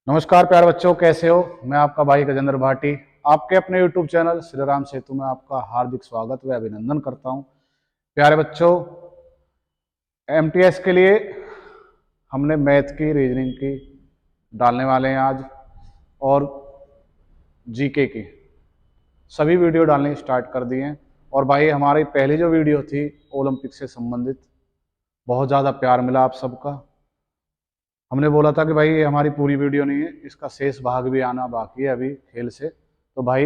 नमस्कार प्यारे बच्चों, कैसे हो। मैं आपका भाई गजेंद्र भाटी आपके अपने यूट्यूब चैनल श्री राम सेतु में आपका हार्दिक स्वागत व अभिनंदन करता हूं। प्यारे बच्चों, एमटीएस के लिए हमने मैथ की, रीजनिंग की डालने वाले हैं आज, और जीके की सभी वीडियो डालने स्टार्ट कर दिए हैं। और भाई हमारी पहली जो वीडियो थी ओलंपिक से संबंधित, बहुत ज़्यादा प्यार मिला आप सबका। हमने बोला था कि भाई ये हमारी पूरी वीडियो नहीं है, इसका शेष भाग भी आना बाकी है अभी खेल से। तो भाई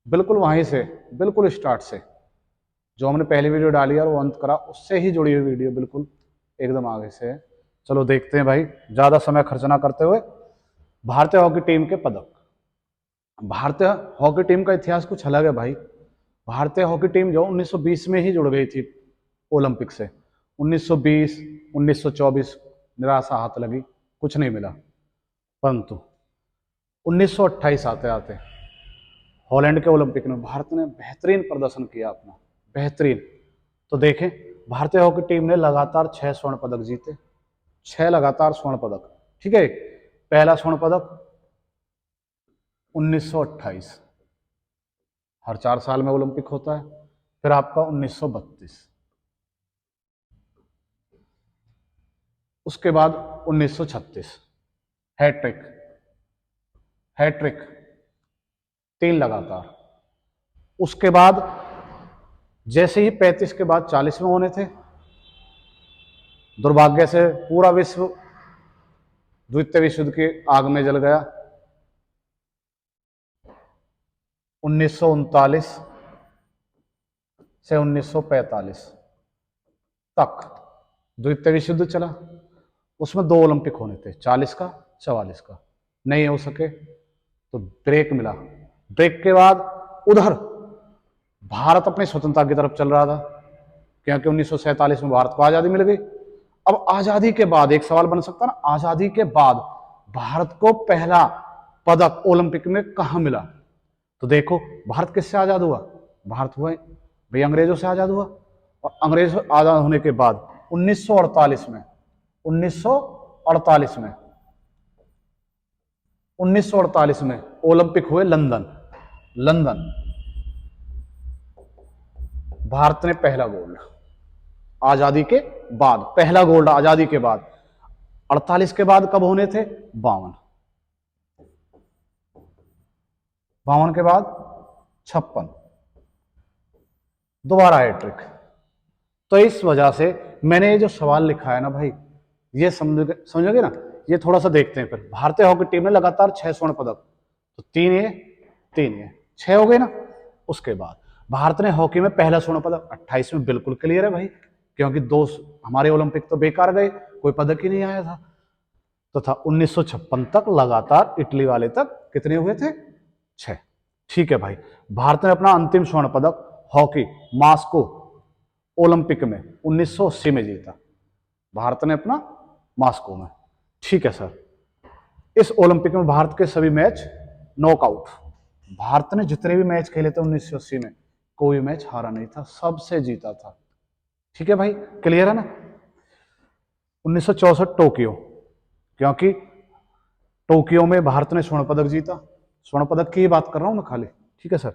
बिल्कुल वहीं से, बिल्कुल स्टार्ट से जो हमने पहली वीडियो डाली और वो अंत करा, उससे ही जुड़ी हुई वीडियो बिल्कुल एकदम आगे से है। चलो देखते हैं भाई, ज़्यादा समय खर्च ना करते हुए। भारतीय हॉकी टीम के पदक। भारतीय हॉकी टीम का इतिहास कुछ अलग है भाई। भारतीय हॉकी टीम जो 1920 में ही जुड़ गई थी ओलंपिक से। 1920, 1924 निराशा हाथ लगी, कुछ नहीं मिला। परंतु 1928 आते आते हॉलैंड के ओलंपिक में भारत ने बेहतरीन प्रदर्शन किया अपना, बेहतरीन। तो देखें, भारतीय हॉकी टीम ने लगातार 6 स्वर्ण पदक जीते, 6 लगातार स्वर्ण पदक। ठीक है, पहला स्वर्ण पदक 1928, हर 4 साल में ओलंपिक होता है। फिर आपका 1932, उसके बाद 1936, हैट्रिक, हैट्रिक 3 लगातार। उसके बाद जैसे ही 35 के बाद 40 में होने थे, दुर्भाग्य से पूरा विश्व द्वितीय विश्व युद्ध की आग में जल गया। 1939 से 1945 तक द्वितीय विश्व युद्ध चला। उसमें 2 ओलंपिक होने थे, 40 का, 44 का। नहीं हो सके तो ब्रेक मिला। ब्रेक के बाद उधर भारत अपनी स्वतंत्रता की तरफ चल रहा था, क्योंकि 1947 में भारत को आजादी मिल गई। अब आजादी के बाद एक सवाल बन सकता है ना, आजादी के बाद भारत को पहला पदक ओलंपिक में कहां मिला। तो देखो, भारत किससे आजाद हुआ? भारत हुआ भाई अंग्रेजों से आजाद हुआ। और अंग्रेज आजाद होने के बाद 1948 में 1948 में 1948 में ओलंपिक हुए लंदन। लंदन भारत ने पहला गोल्ड आजादी के बाद, पहला गोल्ड आजादी के बाद। 48 के बाद कब होने थे? 52, 52 के बाद 56, दोबारा हैट्रिक। तो इस वजह से मैंने ये जो सवाल लिखा है ना भाई, ये समझोगे ना। ये थोड़ा सा देखते हैं। फिर भारतीय हॉकी टीम ने लगातार 6 स्वर्ण पदक, तो 3 ये 3 ये 6 हो गए ना। उसके बाद भारत ने हॉकी में पहला स्वर्ण पदक 28 में, बिल्कुल क्लियर है भाई, क्योंकि 2 हमारे ओलंपिक तो बेकार गए, कोई पदक ही नहीं आया था। तो था 1956 तक लगातार इटली वाले तक कितने हुए थे? 6। ठीक है भाई, भारत ने अपना अंतिम स्वर्ण पदक हॉकी मास्को ओलंपिक में 1980 में जीता। भारत ने अपना मास्को में। ठीक है सर, इस ओलंपिक में भारत के सभी मैच नॉकआउट। भारत ने जितने भी मैच खेले थे 1980 में, कोई मैच हारा नहीं था, सबसे जीता था। ठीक है भाई, क्लियर है ना। 1964 टोक्यो, क्योंकि टोक्यो में भारत ने स्वर्ण पदक जीता। स्वर्ण पदक की बात कर रहा हूं मैं खाली। ठीक है सर,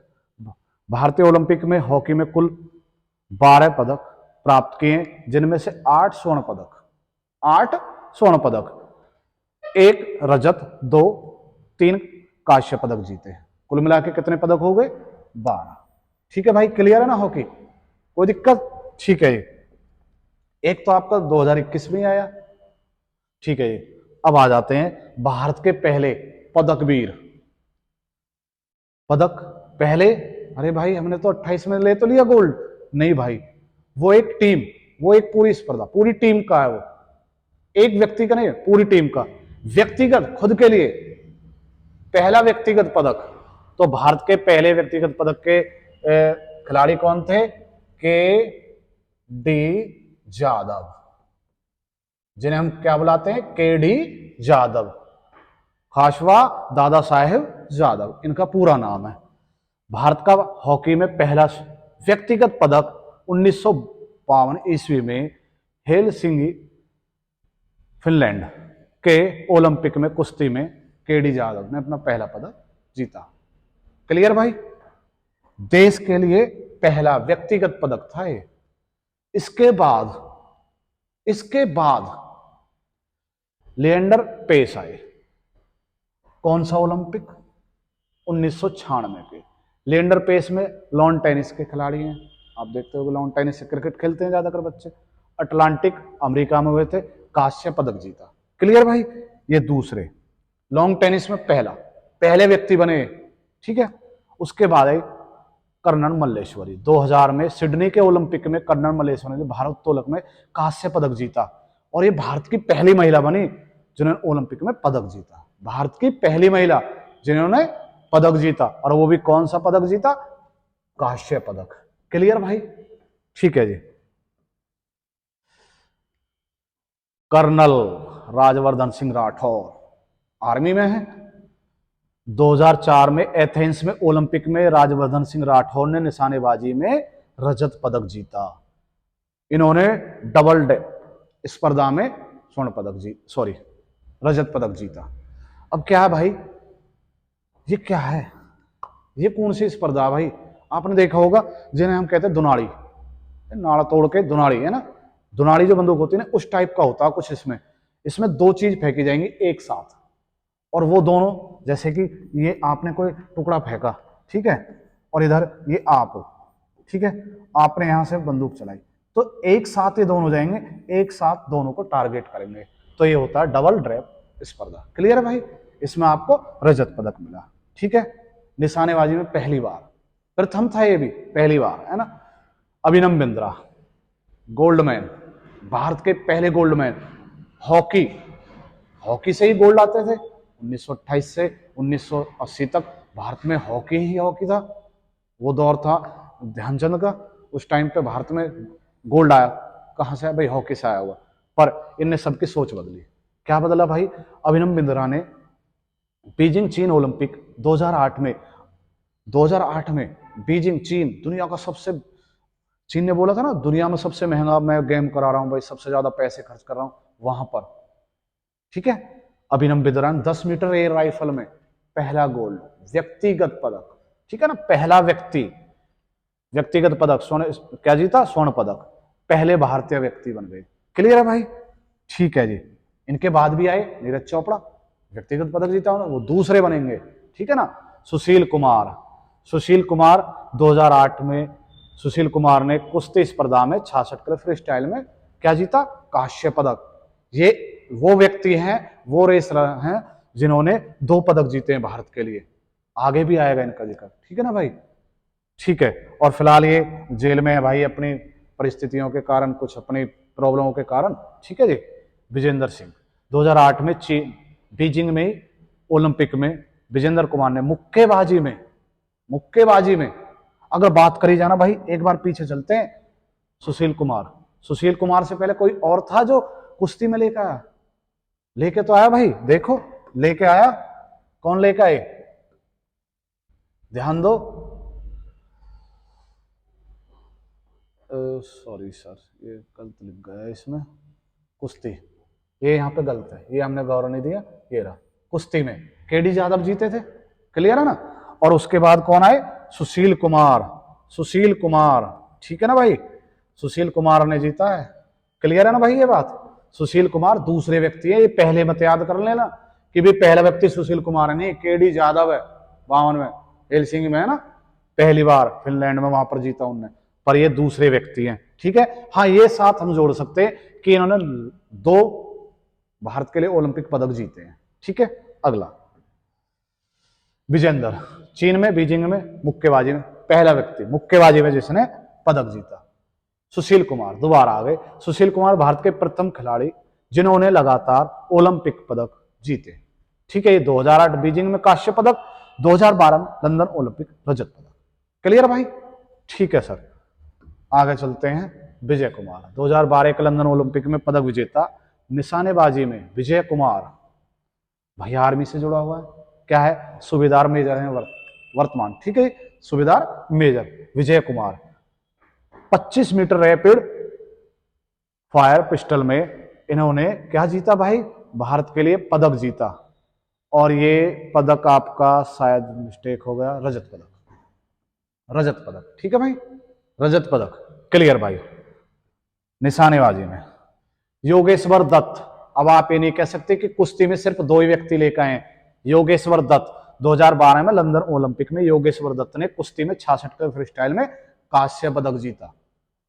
भारतीय ओलंपिक में हॉकी में कुल 12 पदक प्राप्त किए, जिनमें से 8 स्वर्ण पदक, 8 स्वर्ण पदक, 1 रजत, 2, 3 कांस्य पदक जीते। कुल मिला के कितने पदक हो गए? 12। ठीक है भाई, क्लियर है ना हॉकी, कोई दिक्कत? ठीक है, एक तो आपका 2021 में आया। ठीक है, अब आ जाते हैं भारत के पहले पदकवीर। पदक पहले, अरे भाई हमने तो 28 में ले तो लिया गोल्ड। नहीं भाई, वो एक टीम, वो एक पूरी स्पर्धा, पूरी टीम का है वो, एक व्यक्ति का नहीं, पूरी टीम का। व्यक्तिगत खुद के लिए पहला व्यक्तिगत पदक। तो भारत के पहले व्यक्तिगत पदक के खिलाड़ी कौन थे? के डी यादव, जिन्हें हम क्या बुलाते हैं? के डी यादव, खाशवा दादा साहेब यादव, इनका पूरा नाम है। भारत का हॉकी में पहला व्यक्तिगत पदक 1952 ईस्वी में हेलसिंकी, फिनलैंड, के ओलंपिक में कुश्ती में केडी जाधव ने अपना पहला पदक जीता। क्लियर भाई? देश के लिए पहला व्यक्तिगत पदक था ये। इसके बाद लिएंडर पेस आए। कौन सा ओलंपिक? 1996 के। लिएंडर पेस में लॉन टेनिस के खिलाड़ी हैं, आप देखते हो लॉन टेनिस से क्रिकेट खेलते हैं ज्यादातर बच्चे। अटलांटिक अमेरिका में हुए थे, कांस्य पदक जीता। क्लियर भाई? ये दूसरे लॉन्ग टेनिस में पहले व्यक्ति बने, ठीक है। उसके बाद है कर्नल मल्लेश्वरी। 2000 में सिडनी के ओलंपिक में कर्नल मल्लेश्वरी ने भारोत्तोलक में कांस्य पदक जीता, और ये भारत की पहली महिला बनी जिन्होंने ओलंपिक में पदक जीता। भारत की पहली महिला जिन्होंने पदक जीता, और वो भी कौन सा पदक जीता? कांस्य पदक। क्लियर भाई? ठीक है जी। कर्नल राजवर्धन सिंह राठौर आर्मी में है। 2004 में एथेंस में ओलंपिक में राजवर्धन सिंह राठौर ने निशानेबाजी में रजत पदक जीता। इन्होंने डबल स्पर्धा में रजत पदक जीता। अब क्या है भाई? ये क्या है? ये कौन सी स्पर्धा भाई? आपने देखा होगा जिन्हें हम कहते हैं दुनाड़ी, नाड़ा तोड़ के दुनाड़ी, है ना। दुनाड़ी जो बंदूक होती है ना, उस टाइप का होता है कुछ। इसमें दो चीज फेंकी जाएंगी एक साथ, और वो दोनों, जैसे कि ये आपने कोई टुकड़ा फेंका, ठीक है, और इधर ये आप, ठीक है, आपने यहां से बंदूक चलाई, तो एक साथ ये दोनों जाएंगे, एक साथ दोनों को टारगेट करेंगे, तो ये होता है डबल ड्रैप स्पर्धा। क्लियर है भाई? इसमें आपको रजत पदक मिला, ठीक है। निशानेबाजी में पहली बार, प्रथम था ये भी, पहली बार, है ना। अभिनव बिंद्रा गोल्ड मैन, भारत के पहले गोल्ड मैन। हॉकी से ही गोल्ड आते थे। 1928 से 1980 तक भारत में हॉकी ही हॉकी था। वो दौर था ध्यानचंद का। उस टाइम पे भारत में गोल्ड आया, कहां से आया भाई? हॉकी से आया हुआ। पर इनने सबकी सोच बदली। क्या बदला भाई? अभिनव बिंद्रा ने बीजिंग चीन ओलंपिक 2008 में बीजिंग चीन, दुनिया का सबसे, चीन ने बोला था ना दुनिया में सबसे महंगा मैं गेम करा रहा हूं भाई, सबसे ज्यादा पैसे खर्च कर रहा हूं, वहां पर, ठीक है, अभिनव बिंद्रा ने 10 मीटर एयर राइफल में पहला गोल्ड, व्यक्तिगत पदक, ठीक है ना, पहला व्यक्तिगत पदक, क्या जीता? स्वर्ण पदक। पहले भारतीय व्यक्ति बन गए। क्लियर है भाई? ठीक है जी। इनके बाद भी आए नीरज चोपड़ा, व्यक्तिगत पदक जीता उन्होंने, वो दूसरे बनेंगे, ठीक है ना। सुशील कुमार 2008 में सुशील कुमार ने कुश्ती स्पर्धा में 66 किलो फ्री स्टाइल में क्या जीता? कांस्य पदक। ये वो व्यक्ति हैं, वो रेसलर हैं जिन्होंने 2 पदक जीते हैं भारत के लिए। आगे भी आएगा इनका जिक्र, ठीक है ना भाई? ठीक है। और फिलहाल ये जेल में है भाई, अपनी परिस्थितियों के कारण, कुछ अपनी प्रॉब्लमों के कारण, ठीक है जी। विजेंद्र सिंह 2008 में बीजिंग में ओलंपिक में विजेंद्र कुमार ने मुक्केबाजी में अगर बात करी जाना भाई, एक बार पीछे चलते हैं। सुशील कुमार से पहले कोई और था जो कुश्ती में लेके तो आया भाई, देखो लेके आया, कौन लेके आए? ध्यान दो। सॉरी सर, ये गलत लिख गया इसमें, कुश्ती, ये यहाँ पे गलत है, ये हमने गौर नहीं दिया। ये रहा, कुश्ती में केडी जाधव जीते थे। क्लियर है ना? और उसके बाद कौन आए? सुशील कुमार, ठीक है ना भाई? सुशील कुमार ने जीता है। क्लियर है ना भाई? ये बात, सुशील कुमार दूसरे व्यक्ति है। ये पहले मत याद कर लेना कि भी पहला व्यक्ति सुशील कुमार है, नहीं, केडी जाधव है। 52 में हेलसिंकी में, है ना, पहली बार फिनलैंड में वहां पर जीता उनने, पर ये दूसरे व्यक्ति हैं, ठीक है। हाँ, ये साथ हम जोड़ सकते हैं कि इन्होंने 2 भारत के लिए ओलंपिक पदक जीते हैं, ठीक है। अगला, विजेंदर, चीन में बीजिंग में मुक्केबाजी में पहला व्यक्ति, मुक्केबाजी में जिसने पदक जीता। सुशील कुमार दोबारा आ गए। सुशील कुमार भारत के प्रथम खिलाड़ी जिन्होंने लगातार ओलंपिक पदक जीते, ठीक है। ये 2008 बीजिंग में कांस्य पदक, 2012 में लंदन ओलंपिक रजत पदक। क्लियर भाई? ठीक है सर। आगे चलते हैं। विजय कुमार 2012 के लंदन ओलंपिक में पदक विजेता। निशानेबाजी में विजय कुमार भाई आर्मी से जुड़ा हुआ है, क्या है? सूबेदार मेजर है वर्तमान, ठीक है, सूबेदार major Vijay Kumar. 25 metre rapid fire pistol में इन्होंने क्या जीता भाई? भारत के लिए पदक जीता, और ये पदक आपका शायद मिस्टेक हो गया, रजत पदक, रजत पदक। ठीक है भाई, रजत पदक। क्लियर भाई। निशानेबाजी में योगेश्वर दत्त। अब आप ये नहीं कह सकते कि कुश्ती में सिर्फ दो ही व्यक्ति लेकर आए। योगेश्वर दत्त 2012 में लंदन ओलंपिक में योगेश्वर दत्त ने कुश्ती में 66 के फ्री स्टाइल में कांस्य पदक जीता।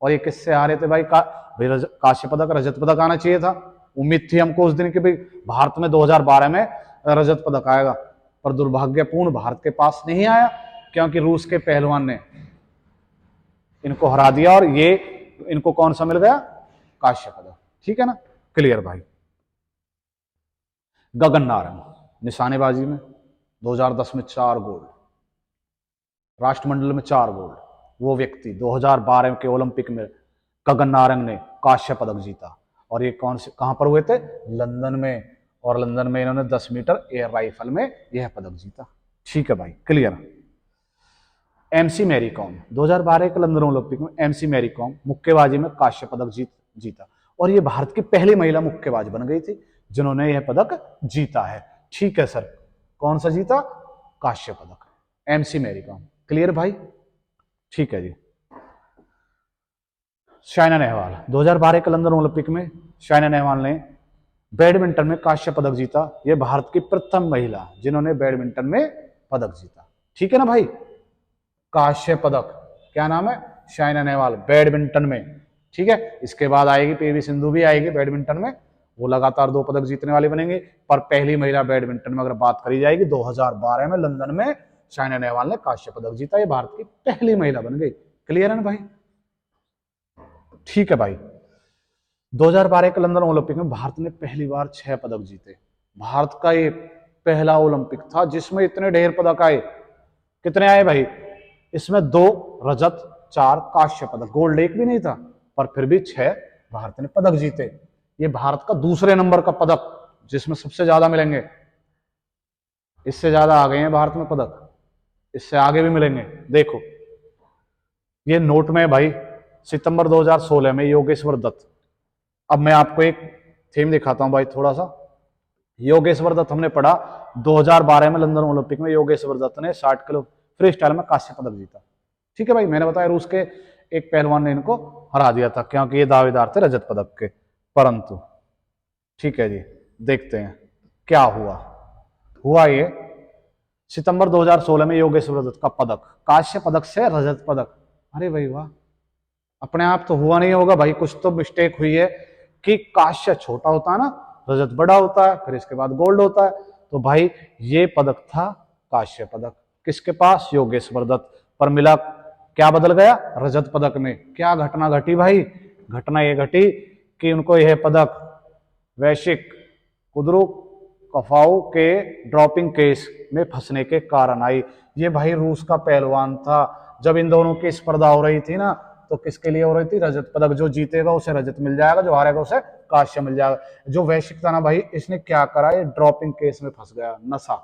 और ये किससे हारे थे भाई? कांस्य पदक, रजत पदक आना चाहिए था। उम्मीद थी हमको उस दिन कि भाई भारत में 2012 में रजत पदक आएगा, पर दुर्भाग्यपूर्ण भारत के पास नहीं आया, क्योंकि रूस के पहलवान ने इनको हरा दिया, और ये इनको कौन सा मिल गया? कांस्य पदक। ठीक है ना? क्लियर भाई। गगन नारंग निशानेबाजी में 2010 में 4 गोल्ड, राष्ट्रमंडल में 4 गोल्ड। वो व्यक्ति 2012 के ओलंपिक में गगन नारंग ने कांस्य पदक जीता। और ये कौन से, कहां पर हुए थे? लंदन में। और लंदन में इन्होंने 10 मीटर एयर राइफल में यह पदक जीता। ठीक है भाई, क्लियर। एमसी मैरी कॉम 2012 के लंदन ओलंपिक में एमसी मैरी कॉम मुक्केबाजी में कांस्य पदक जीता, और ये भारत की पहली महिला मुक्केबाज बन गई थी जिन्होंने यह पदक जीता है। ठीक है सर, कौन सा जीता? कांस्य पदक, एमसी मैरी कॉम। क्लियर भाई? ठीक है जी। साइना नेहवाल 2012 के लंदन ओलंपिक में साइना नेहवाल ने बैडमिंटन में कांस्य पदक जीता। यह भारत की प्रथम महिला जिन्होंने बैडमिंटन में पदक जीता। ठीक है ना भाई? कांस्य पदक, क्या नाम है? साइना नेहवाल, बैडमिंटन में। ठीक है, इसके बाद आएगी पीवी सिंधु भी आएगी बैडमिंटन में, वो लगातार 2 पदक जीतने वाली बनेंगे। पर पहली महिला बैडमिंटन में अगर बात करी जाएगी 2012 में लंदन में साइना नेहवाल ने कांस्य पदक जीता। ये भारत की पहली महिला बन गई। क्लियर है ना भाई? ठीक है भाई। 2012 के लंदन ओलंपिक में भारत ने पहली बार 6 पदक जीते। भारत का ये पहला ओलंपिक था जिसमें इतने ढेर पदक आए। कितने आए भाई? इसमें 2 रजत, 4 कांस्य पदक, गोल्ड एक भी नहीं था, पर फिर भी 6 भारत ने पदक जीते। ये भारत का दूसरे नंबर का पदक जिसमें सबसे ज्यादा मिलेंगे। इससे ज्यादा आ गए हैं भारत में पदक, इससे आगे भी मिलेंगे। देखो ये नोट में भाई, सितंबर 2016 में योगेश्वर दत्त। अब मैं आपको एक थीम दिखाता हूं भाई थोड़ा सा। योगेश्वर दत्त हमने पढ़ा 2012 में लंदन ओलंपिक में योगेश्वर दत्त ने 60 किलो फ्री स्टाइल में कांस्य पदक जीता। ठीक है भाई, मैंने बताया रूस के एक पहलवान ने इनको हरा दिया था क्योंकि ये दावेदार थे रजत पदक के, परंतु ठीक है जी, देखते हैं क्या हुआ। हुआ ये सितंबर 2016 में योगेश्वर दत्त का पदक कांस्य पदक से रजत पदक। अरे भाई वाह, अपने आप तो हुआ नहीं होगा भाई, कुछ तो मिस्टेक हुई है कि कांस्य छोटा होता है ना, रजत बड़ा होता है, फिर इसके बाद गोल्ड होता है। तो भाई ये पदक था कांस्य पदक, किसके पास? योगेश्वर दत्त। पर मिला क्या, बदल गया रजत पदक में। क्या घटना घटी भाई? घटना ये घटी कि उनको यह पदक वैश्विक कुदरू कफाऊ के ड्रॉपिंग केस में फंसने के कारण आई। ये भाई रूस का पहलवान था। जब इन दोनों की स्पर्धा हो रही थी ना, तो किसके लिए हो रही थी? रजत पदक। जो जीतेगा उसे रजत मिल जाएगा, जो हारेगा उसे कांस्य मिल जाएगा। जो वैश्विक था ना भाई, इसने क्या करा, ये ड्रॉपिंग केस में फंस गया। नशा,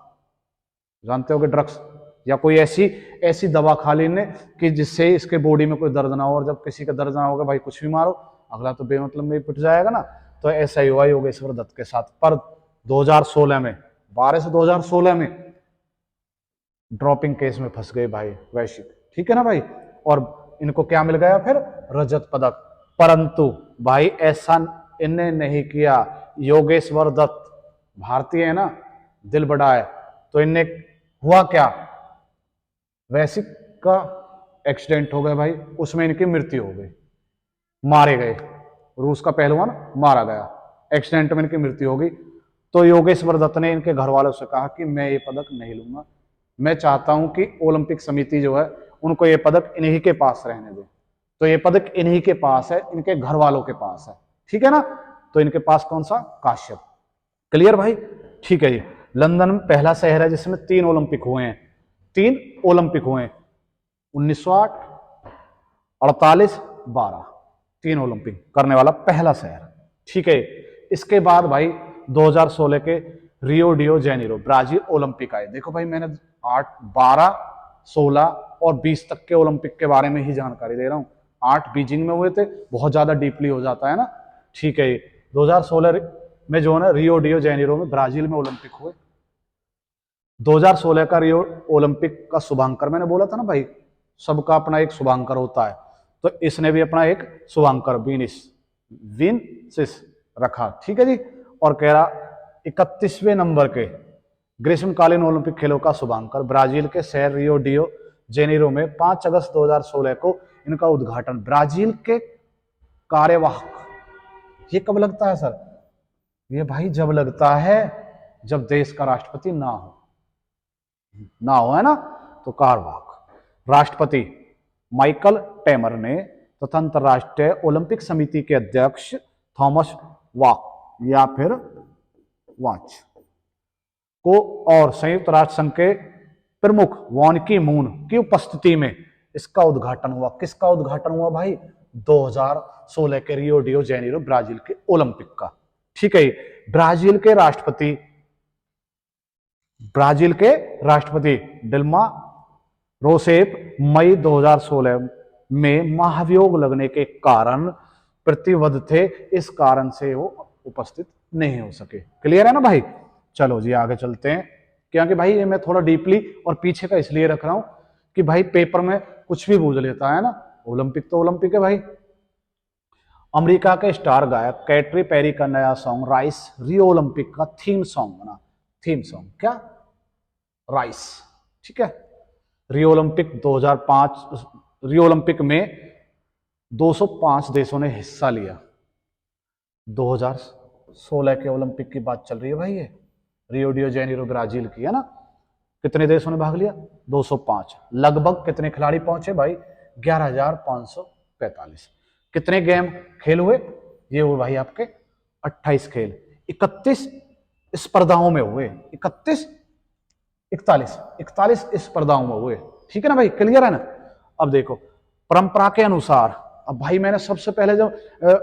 जानते हो कि ड्रग्स या कोई ऐसी ऐसी दवा खा ली ने कि जिससे इसके बॉडी में कोई दर्द ना हो, और जब किसी का दर्द ना होगा भाई कुछ भी मारो, अगला तो बेमतलब में पिट जाएगा ना। तो ऐसा ही हुआ योगेश्वर दत्त के साथ। पर 2016 में, 12 से 2016 में ड्रॉपिंग केस में फंस गए भाई वैश्विक। ठीक है ना भाई? और इनको क्या मिल गया फिर? रजत पदक। परंतु भाई ऐसा इनने नहीं किया। योगेश्वर दत्त भारतीय है ना, दिल बड़ा है, तो इनने हुआ क्या, वैश्विक का एक्सीडेंट हो गया भाई, उसमें इनकी मृत्यु हो गई, मारे गए। रूस का पहलवान मारा गया, एक्सीडेंट में इनकी मृत्यु हो गई। तो योगेश्वर दत्त ने इनके घर वालों से कहा कि मैं ये पदक नहीं लूंगा, मैं चाहता हूं कि ओलंपिक समिति जो है उनको ये पदक इन्हीं के पास रहने दे। तो ये पदक इन्हीं के पास है, इनके घर वालों के पास है। ठीक है ना? तो इनके पास कौन सा? कांस्य। क्लियर भाई? ठीक है जी। लंदन पहला शहर है जिसमें 3 ओलंपिक हुए हैं। 3 ओलंपिक हुए हैं, 1908, 48, 12, 3 ओलंपिक करने वाला पहला शहर। ठीक है। इसके बाद भाई 2016 के रियो डियो जेनेरो ब्राजील ओलंपिक आए। देखो भाई मैंने 8, 12, 16 और 20 तक के ओलंपिक के बारे में ही जानकारी दे रहा हूं। 8 बीजिंग में हुए थे, बहुत ज्यादा डीपली हो जाता है ना। ठीक है। 2016 में जो है ना रियो डियो जेनेरो में ब्राजील में ओलंपिक हुए। 2016 का रियो ओलंपिक का शुभांकर, मैंने बोला था ना भाई सबका अपना एक शुभांकर होता है, तो इसने भी अपना एक शुभांकर विनिसिस रखा, ठीक है जी। और कह रहा 31वें नंबर के ग्रीष्मकालीन ओलंपिक खेलों का शुभांकर ब्राजील के शहर रियो डियो जेनेरो में 5 अगस्त 2016 को इनका उद्घाटन। ब्राजील के कार्यवाहक, ये कब लगता है सर? ये भाई जब लगता है जब देश का राष्ट्रपति ना हो, है ना, तो कार्यवाहक। राष्ट्रपति माइकल टेमर ने तथा अंतरराष्ट्रीय ओलंपिक समिति के अध्यक्ष थॉमस वाक या फिर वाच को और संयुक्त राष्ट्र संघ के प्रमुख वान की मून की उपस्थिति में इसका उद्घाटन हुआ। किसका उद्घाटन हुआ भाई? 2016 के रियो डियो जेनेरो ब्राजील के ओलंपिक का, ठीक है। ब्राजील के राष्ट्रपति डिल्मा रोसेफ मई 2016 में महाभियोग लगने के कारण प्रतिबद्ध थे, इस कारण से वो उपस्थित नहीं हो सके। क्लियर है ना भाई? चलो जी आगे चलते हैं, क्योंकि भाई ये मैं थोड़ा डीपली और पीछे का इसलिए रख रहा हूं कि भाई पेपर में कुछ भी पूछ लेता है ना। ओलंपिक तो ओलंपिक है भाई। अमेरिका के स्टार गायक कैटरी पेरी का नया सॉन्ग राइस रियो ओलंपिक का थीम सॉन्ग बना। थीम सॉन्ग क्या? राइस, ठीक है। रियो ओलंपिक में 205 देशों ने हिस्सा लिया। 2016 के ओलंपिक की बात चल रही है भाई, ये रियो डियो जेनेरो ब्राजील की है ना। कितने देशों ने भाग लिया? 205। लगभग कितने खिलाड़ी पहुंचे भाई? 11,545। कितने गेम खेल हुए? ये हुए भाई आपके 28 खेल, 31 स्पर्धाओं में हुए। 41 स्पर्धाओं में हुए, ठीक है ना भाई? क्लियर है ना? अब देखो परंपरा के अनुसार, अब भाई मैंने सबसे पहले जब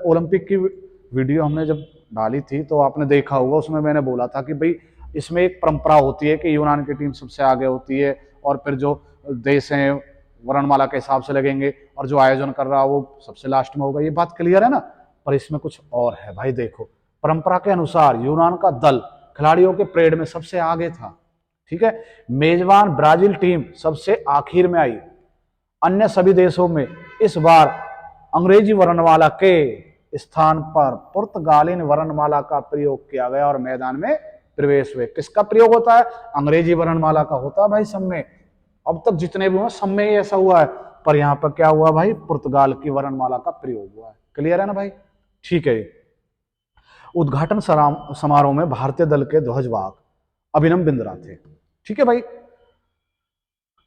ओलंपिक की वीडियो हमने जब डाली थी तो आपने देखा होगा, उसमें मैंने बोला था कि भाई इसमें एक परंपरा होती है कि यूनान की टीम सबसे आगे होती है और फिर जो देश हैं वर्णमाला के हिसाब से लगेंगे और जो आयोजन कर रहा है वो सबसे लास्ट में होगा। ये बात क्लियर है ना? पर इसमें कुछ और है भाई। देखो परंपरा के अनुसार यूनान का दल खिलाड़ियों के परेड में सबसे आगे था, ठीक है। मेजबान ब्राजील टीम सबसे आखिर में आई। अन्य सभी देशों में इस बार अंग्रेजी वर्णमाला के स्थान पर पुर्तगाली वर्णमाला का प्रयोग किया गया और मैदान में प्रवेश हुए। किसका प्रयोग होता है? अंग्रेजी वर्णमाला का होता है भाई सब में। अब तक जितने भी हुए सब में ही ऐसा हुआ है, पर यहां पर क्या हुआ भाई? पुर्तगाल की वर्णमाला का प्रयोग हुआ है। क्लियर है ना भाई? ठीक है। उद्घाटन समारोह में भारतीय दल के ध्वजवाहक अभिनव बिंद्रा थे, ठीक है भाई।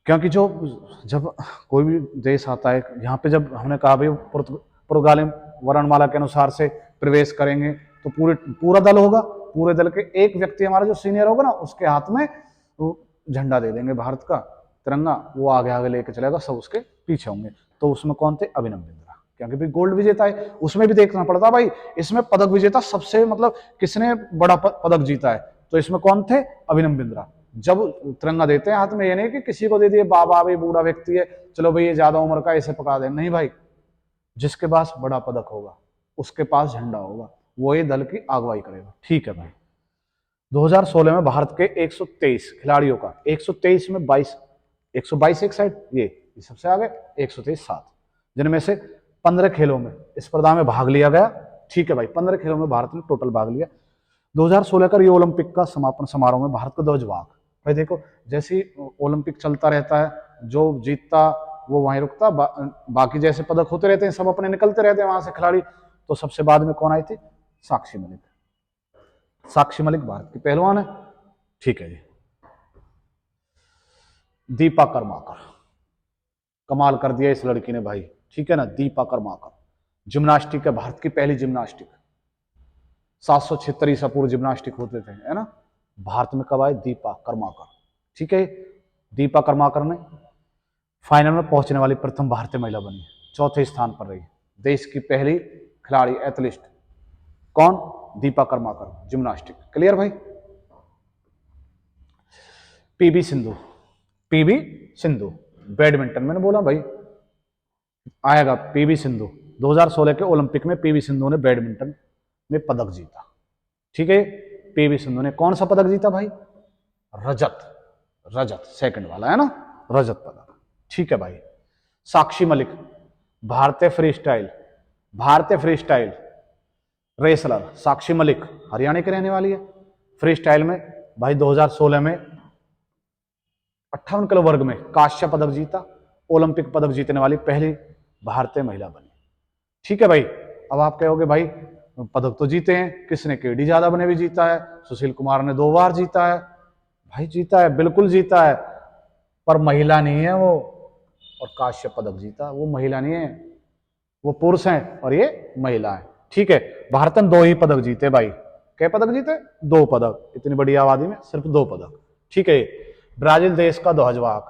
क्योंकि जब कोई भी देश आता है यहाँ पे, जब हमने कहा भाई पुर्तगाली वर्णमाला के अनुसार से प्रवेश करेंगे तो पूरा दल होगा। पूरे दल के एक व्यक्ति हमारा जो सीनियर होगा ना, उसके हाथ में झंडा दे देंगे भारत का तिरंगा, वो आगे आगे लेके चलेगा, सब उसके पीछे होंगे। तो उसमें कौन थे? अभिनव बिंद्रा, क्योंकि भाई गोल्ड विजेता है। उसमें भी देखना पड़ता भाई, इसमें पदक विजेता सबसे मतलब किसने बड़ा पदक जीता है, तो इसमें कौन थे? अभिनव बिंद्रा। जब तिरंगा देते हैं हाथ में, ये नहीं कि किसी को दे दिए, बाबा भाई बूढ़ा व्यक्ति है चलो भाई ये ज्यादा उम्र का ऐसे पकड़ा दे, नहीं भाई। जिसके पास बड़ा पदक होगा उसके पास झंडा होगा, वो ये दल की अगुवाई करेगा, ठीक है भाई। 2016 में भारत के 123 खिलाड़ियों का 123 में 122 एक साइड, ये सबसे आगे 123 7, जिनमें से 15 खेलों में स्पर्धा में भाग लिया गया, ठीक है भाई। 15 खेलों में भारत ने टोटल भाग लिया। 2016 का रियो ओलंपिक का समापन समारोह में भारत का ध्वजवाहक भाई, देखो जैसे ही ओलंपिक चलता रहता है, जो जीतता वो वहीं रुकता, बाकी जैसे पदक होते रहते हैं सब अपने निकलते रहते हैं वहां से खिलाड़ी। तो सबसे बाद में कौन आई थी? साक्षी मलिक। साक्षी मलिक भारत की पहलवान है, ठीक है जी। दीपा कर्माकर, कमाल कर दिया इस लड़की ने भाई, ठीक है ना। दीपा कर्माकर जिम्नास्टिक है, भारत की पहली जिम्नास्टिक। 776 ईसा पूर्व जिम्नास्टिक होते थे, है ना। भारत में कब आए? दीपा कर्माकर, ठीक है। दीपा कर्माकर ने फाइनल में पहुंचने वाली प्रथम भारतीय महिला बनी, चौथे स्थान पर रही। देश की पहली खिलाड़ी एथलीट कौन? दीपा कर्माकर, जिम्नास्टिक। क्लियर भाई? पीवी सिंधु बैडमिंटन, मैंने बोला भाई आएगा पीवी सिंधु। 2016 के ओलंपिक में पीवी सिंधु ने बैडमिंटन में पदक जीता, ठीक है। पीवी सिंधु ने कौन सा पदक जीता भाई? रजत, रजत सेकंड वाला है ना, रजत पदक। ठीक है भाई। साक्षी मलिक, भारतीय free style wrestler Sakshi Malik Haryana की रहने वाली है। फ्री स्टाइल में भाई 2016 में 58 किलो वर्ग में कांस्य पदक जीता, ओलंपिक पदक जीतने वाली पहली भारतीय महिला बनी। ठीक है भाई। अब आप कहोगे भाई पदक तो जीते हैं, किसने? केडी यादव ने भी जीता है, सुशील कुमार ने 2 बार जीता है। भाई जीता है, बिल्कुल जीता है, पर महिला नहीं है वो। और कांस्य पदक जीता, वो महिला नहीं है, वो पुरुष हैं और ये महिला है। ठीक है। भारत ने 2 ही पदक जीते भाई। क्या पदक जीते? 2 पदक, इतनी बड़ी आबादी में सिर्फ 2 पदक। ठीक है। ब्राजील देश का ध्वजवाहक,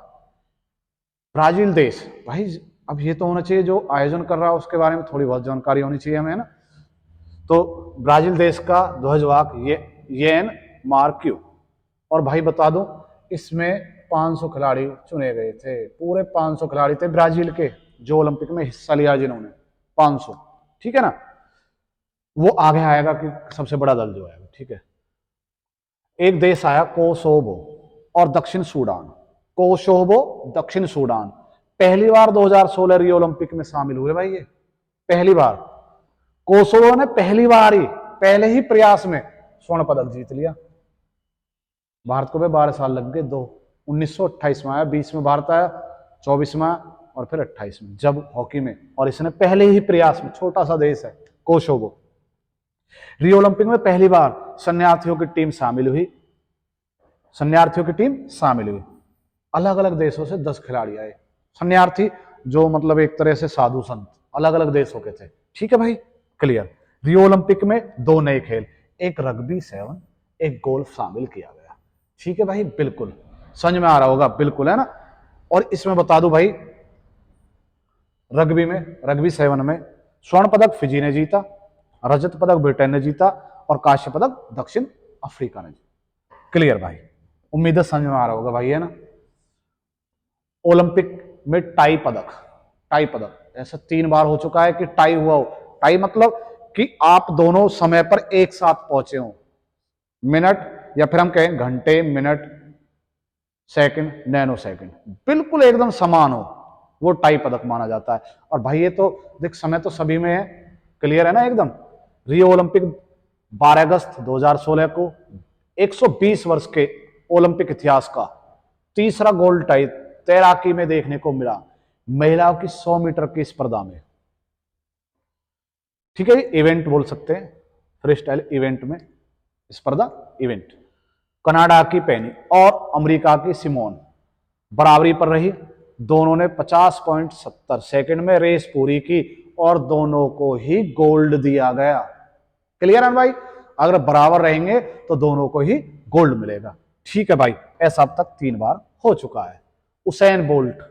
ब्राजील देश भाई, अब ये तो होना चाहिए जो आयोजन कर रहा है उसके बारे में थोड़ी बहुत जानकारी होनी चाहिए हमें, है ना। तो ब्राजील देश का ध्वजवाहक येन मार्क्यू। और भाई बता दूं, इसमें 500 खिलाड़ी चुने गए थे, पूरे 500 खिलाड़ी थे ब्राजील के जो ओलंपिक में हिस्सा लिया जिन्होंने, 500। ठीक है ना। वो आगे आएगा कि सबसे बड़ा दल जो आएगा। ठीक है। एक देश आया कोसोवो और दक्षिण सूडान। कोसोवो, दक्षिण सूडान पहली बार 2016 रियो ओलंपिक में शामिल हुए भाई। ये पहली बार कोसोवो ने पहले ही प्रयास में स्वर्ण पदक जीत लिया। भारत को 12 साल लग गए, 1928 में आया, 20 में भारत आया, 24 में और फिर 28 में जब हॉकी में, और इसने पहले ही प्रयास में, छोटा सा देश है कोसोवो। रियो ओलंपिक में पहली बार शरणार्थियों की टीम शामिल हुई। अलग अलग देशों से 10 खिलाड़ी आए। शरणार्थी जो मतलब एक तरह से साधु संत, अलग अलग देशों के थे। ठीक है भाई, क्लियर। रियो ओलंपिक में 2 नए खेल, एक रग्बी 7, एक गोल्फ शामिल किया गया। ठीक है भाई, बिल्कुल समझ में आ रहा होगा, बिल्कुल, है ना। और इसमें बता दूं भाई, रग्बी 7 में स्वर्ण पदक फिजी ने जीता, रजत पदक ब्रिटेन ने जीता और कांस्य पदक दक्षिण अफ्रीका ने जीता। क्लियर भाई, उम्मीद है समझ में आ रहा होगा भाई, है ना। ओलंपिक में टाई पदक ऐसा 3 बार हो चुका है कि टाई हुआ हो। टाई मतलब कि आप दोनों समय पर एक साथ पहुंचे हो, मिनट या फिर हम कहें घंटे, मिनट, सेकंड, नैनो सेकंड बिल्कुल एकदम समान हो, वो टाई पदक माना जाता है। और भाई ये तो देख, समय तो सभी में है, क्लियर है ना एकदम। रियो ओलंपिक 12 अगस्त 2016 को 120 वर्ष के ओलंपिक इतिहास का तीसरा गोल्ड टाई तैराकी में देखने को मिला, महिलाओं की 100 मीटर की स्पर्धा में। ठीक है, इवेंट बोल सकते हैं, फ्री स्टाइल इवेंट में, स्पर्धा इवेंट। कनाडा की पेनी और अमेरिका की सिमोन बराबरी पर रही। दोनों ने 50.70 सेकंड में रेस पूरी की और दोनों को ही गोल्ड दिया गया। क्लियर है भाई, अगर बराबर रहेंगे तो दोनों को ही गोल्ड मिलेगा। ठीक है भाई, ऐसा अब तक 3 बार हो चुका है। उसेन बोल्ट,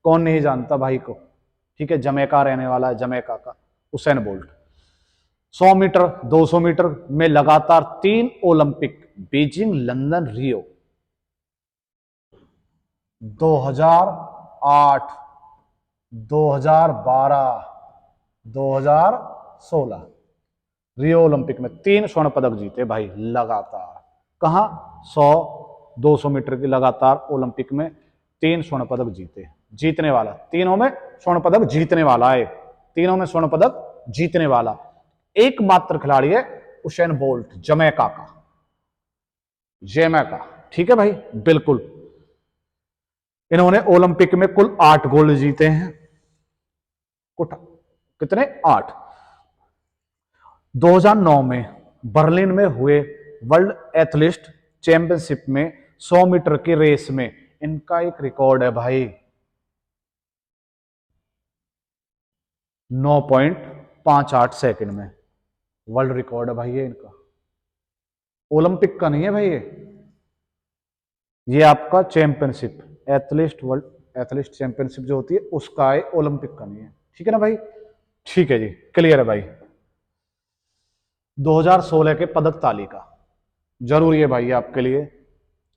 कौन नहीं जानता भाई को। ठीक है, जमैका रहने वाला है, जमैका का उसेन बोल्ट। 100 मीटर, 200 मीटर में लगातार 3 ओलंपिक, बीजिंग, लंदन, रियो। 2008, 2012, 2016 रियो ओलंपिक में 3 स्वर्ण पदक जीते भाई लगातार। कहां? 100, 200 मीटर की लगातार ओलंपिक में 3 स्वर्ण पदक जीते। जीतने वाला, तीनों में स्वर्ण पदक जीतने वाला है, तीनों में स्वर्ण पदक जीतने वाला एकमात्र खिलाड़ी है उसेन बोल्ट, जमैका का। ठीक है भाई, बिल्कुल। इन्होंने ओलंपिक में कुल 8 गोल्ड जीते हैं। कितने? 8। 2009 में बर्लिन में हुए वर्ल्ड एथलीट चैंपियनशिप में 100 मीटर की रेस में इनका एक रिकॉर्ड है भाई, 9.58 सेकंड में वर्ल्ड रिकॉर्ड है भाई ये इनका। ओलंपिक का नहीं है भाई ये आपका चैंपियनशिप, वर्ल्ड एथलीट चैंपियनशिप जो होती है उसका है, ओलंपिक का नहीं है। ठीक है ना भाई, ठीक है जी, क्लियर है भाई। 2016 के पदक तालिका जरूरी है भाई आपके लिए।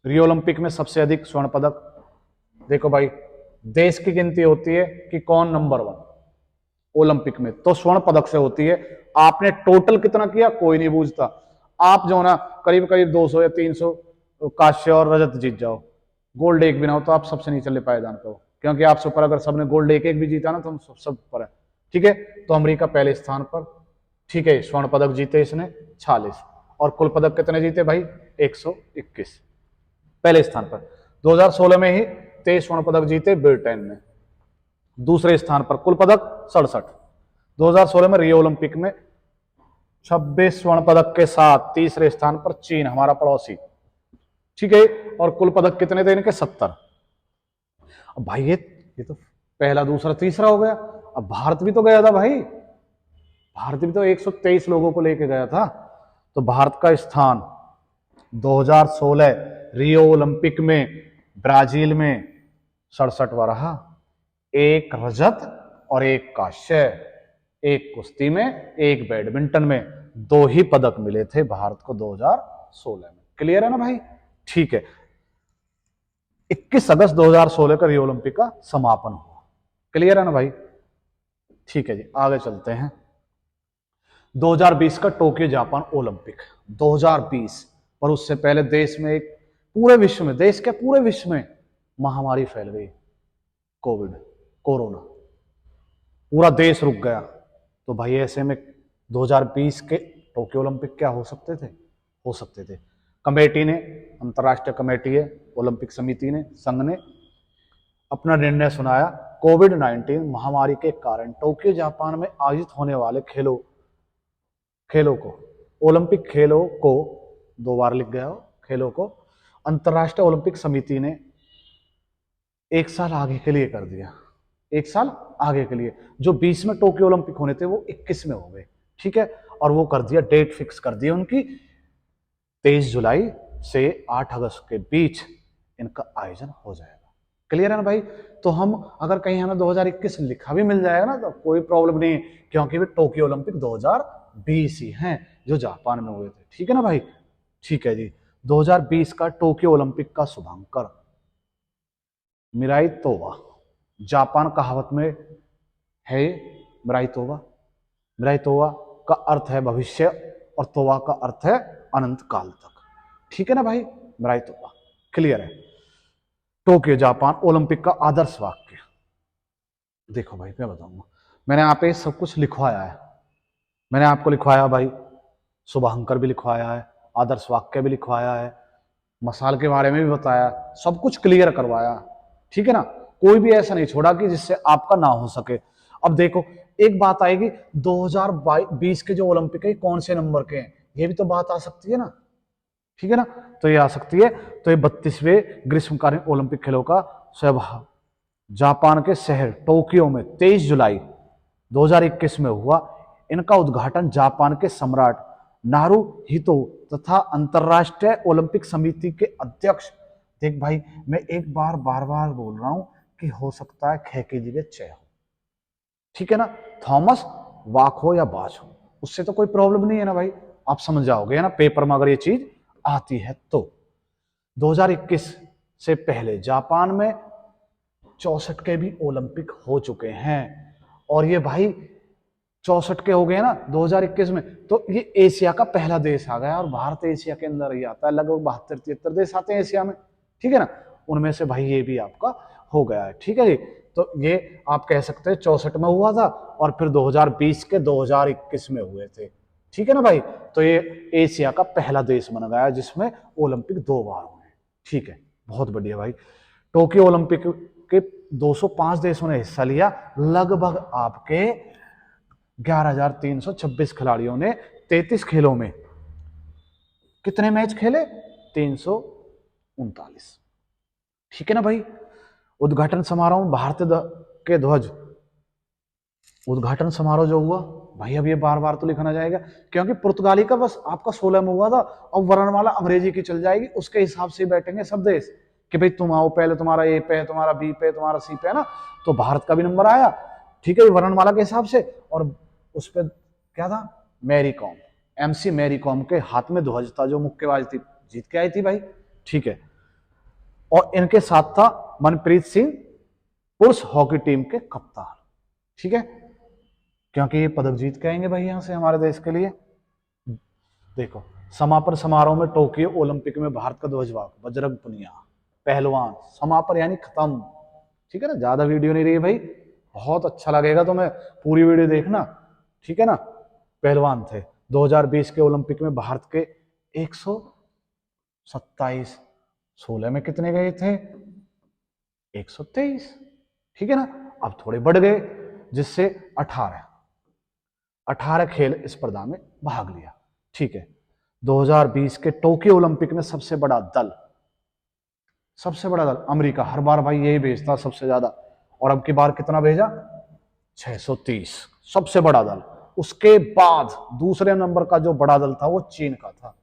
रियो ओलंपिक में सबसे अधिक स्वर्ण पदक, देखो भाई, देश की गिनती होती है कि कौन नंबर 1 ओलंपिक में, तो स्वर्ण पदक से होती है। आपने टोटल कितना किया कोई नहीं पूछता, आप जो ना करीब करीब 200 या 300 कांस्य और रजत जीत जाओ, गोल्ड एक भी ना हो तो आप सबसे नीचे पायदान पे हो, क्योंकि आपसे ऊपर अगर सबने गोल्ड एक एक भी जीता ना तो हम सब ऊपर है। ठीक है, तो अमेरिका पहले स्थान पर। ठीक है, स्वर्ण पदक जीते इसने 46, और कुल पदक कितने जीते भाई? 121, पहले स्थान पर। 2016 में ही 23 स्वर्ण पदक जीते ब्रिटेन ने, दूसरे स्थान पर कुल पदक 67। 2016 में रियो ओलंपिक में 26 स्वर्ण पदक के साथ तीसरे स्थान पर चीन, हमारा पड़ोसी। ठीक है, और कुल पदक कितने थे इनके? 70। अब भाई ये तो पहला दूसरा तीसरा हो गया। अब भारत भी तो गया था भाई, भारत भी तो 123 लोगों को लेके गया था। तो भारत का स्थान 2016 रियो ओलंपिक में ब्राजील में 67वां रहा। एक रजत और एक कांस्य, एक कुश्ती में, एक बैडमिंटन में, 2 ही पदक मिले थे भारत को 2016 में। क्लियर है ना भाई? ठीक है, 21 अगस्त 2016 का रियो ओलंपिक का समापन हुआ। क्लियर है ना भाई? ठीक है जी, आगे चलते हैं। 2020 का टोक्यो जापान ओलंपिक, 2020, पर उससे पहले देश में एक, पूरे विश्व में, देश के पूरे विश्व में महामारी फैल गई, कोविड, कोरोना, पूरा देश रुक गया। तो भाई ऐसे में 2020 के टोक्यो ओलंपिक क्या हो सकते थे? हो सकते थे। कमेटी ने, अंतर्राष्ट्रीय कमेटी है, ओलंपिक समिति ने, संघ ने अपना निर्णय सुनाया। कोविड 19 महामारी के कारण टोक्यो जापान में आयोजित होने वाले खेलों को, ओलंपिक खेलों को, 2 बार लिख गया हो, खेलों को अंतर्राष्ट्रीय ओलंपिक समिति ने 1 साल आगे के लिए कर दिया। 1 साल आगे के लिए, जो 20 में टोक्यो ओलंपिक होने थे वो 21 में हो गए। ठीक है, और वो कर दिया, डेट फिक्स कर दी उनकी, 23 जुलाई से 8 अगस्त के बीच इनका आयोजन हो जाएगा। क्लियर है ना भाई? तो हम अगर कहीं हमें 2021 लिखा भी मिल जाएगा ना तो कोई प्रॉब्लम नहीं, क्योंकि वे टोक्यो ओलंपिक 2020 ही हैं जो जापान में हुए थे। ठीक है ना भाई? ठीक है जी, 2020 का टोक्यो ओलंपिक का शुभांकर मिराई तोवा, जापान कहावत में है मिराई तोवा। मिराई तोवा का अर्थ है भविष्य, और तोवा का अर्थ है अनंत काल तक। ठीक है ना भाई? मिराई तोवा। क्लियर है? टोक्यो जापान ओलंपिक का आदर्श वाक्य, देखो भाई मैं बताऊंगा, मैंने यहाँ पे सब कुछ लिखवाया है, मैंने आपको लिखवाया भाई, शुभांकर भी लिखवाया है, आदर्श वाक्य भी लिखवाया है, मसाल के बारे में भी बताया, सब कुछ क्लियर करवाया। ठीक है ना? कोई भी ऐसा नहीं छोड़ा कि जिससे आपका ना हो सके। अब देखो, एक बात आएगी, 2020 के जो ओलंपिक है कौन से नंबर के हैं, ये भी तो बात आ सकती है ना। ठीक है ना? तो ये आ सकती है। तो ये 32वें ग्रीष्मकालीन ओलंपिक खेलों का स्वभाव जापान के शहर टोक्यो में 23 जुलाई 2021 में हुआ। इनका उद्घाटन जापान के सम्राट नारुहितो तथा अंतरराष्ट्रीय ओलंपिक समिति के अध्यक्ष, देख भाई मैं एक बार बार बार बोल रहा हूं कि हो सकता है ख की जगह च हो। ठीक है ना? थॉमस वाक हो या बाच हो, उससे तो कोई प्रॉब्लम नहीं है ना भाई, आप समझ जाओगे ना पेपर में अगर ये चीज आती है तो। 2021 से पहले जापान में 64 के भी ओलंपिक हो चुके हैं, और ये भाई 64 के हो गए ना 2021 में, तो ये एशिया का पहला देश आ गया, और भारत एशिया के अंदर ही आता है, लगभग 72-73 देश आते हैं एशिया में। ठीक है ना? उनमें से भाई ये भी आपका हो गया है। ठीक है जी, तो ये आप कह सकते हैं 64 में हुआ था, और फिर 2020 के 2021 में हुए थे। ठीक है ना भाई? तो ये एशिया का पहला देश बन गया जिसमें ओलंपिक 2 बार हुए। ठीक है, बहुत बढ़िया भाई। टोक्यो ओलंपिक के 205 देशों ने हिस्सा लिया, लगभग आपके 11,326 खिलाड़ियों ने 33 खेलों में कितने मैच खेले? 339। ठीक है ना भाई? उद्घाटन समारोह में भारत के ध्वज, उद्घाटन समारोह जो हुआ भाई, अब ये बार बार तो लिखना जाएगा क्योंकि पुर्तगाली का बस आपका 16 में हुआ था, अब वर्णमाला अंग्रेजी की चल जाएगी, उसके हिसाब से बैठेंगे सब देश कि भाई तुम आओ पहले, तुम्हारा ए पे है, तुम्हारा बी पे, तुम्हारा सी पे है ना, तो भारत का भी नंबर आया। ठीक है, वर्णमाला के हिसाब से। और उस पर क्या था? मैरी कॉम, एमसी मैरी कॉम के हाथ में ध्वज था, जो मुक्केबाज थी, जीत के आई थी भाई। ठीक है, और इनके साथ था मनप्रीत सिंह, पुरुष हॉकी टीम के कप्तान। ठीक है, क्योंकि ये पदक जीत के आएंगे भाई यहां से हमारे देश के लिए। देखो समापन समारोह में टोक्यो ओलंपिक में भारत का ध्वजवाहक बजरंग पुनिया, पहलवान। समापन यानी खत्म, ठीक है ना, ज्यादा वीडियो नहीं रही भाई, बहुत अच्छा लगेगा तुम्हें, पूरी वीडियो देखना, ठीक है ना। पहलवान थे 2020 के ओलंपिक में भारत के 127, 16 में कितने गए थे, 123, ठीक है ना। अब थोड़े बढ़ गए, जिससे 18 खेल स्पर्धा में भाग लिया, ठीक है। 2020 के टोक्यो ओलंपिक में सबसे बड़ा दल अमेरिका, हर बार भाई यही भेजता सबसे ज्यादा, और अब की बार कितना भेजा, 630, सबसे बड़ा दल। उसके बाद दूसरे नंबर का जो बड़ा दल था वो चीन का था,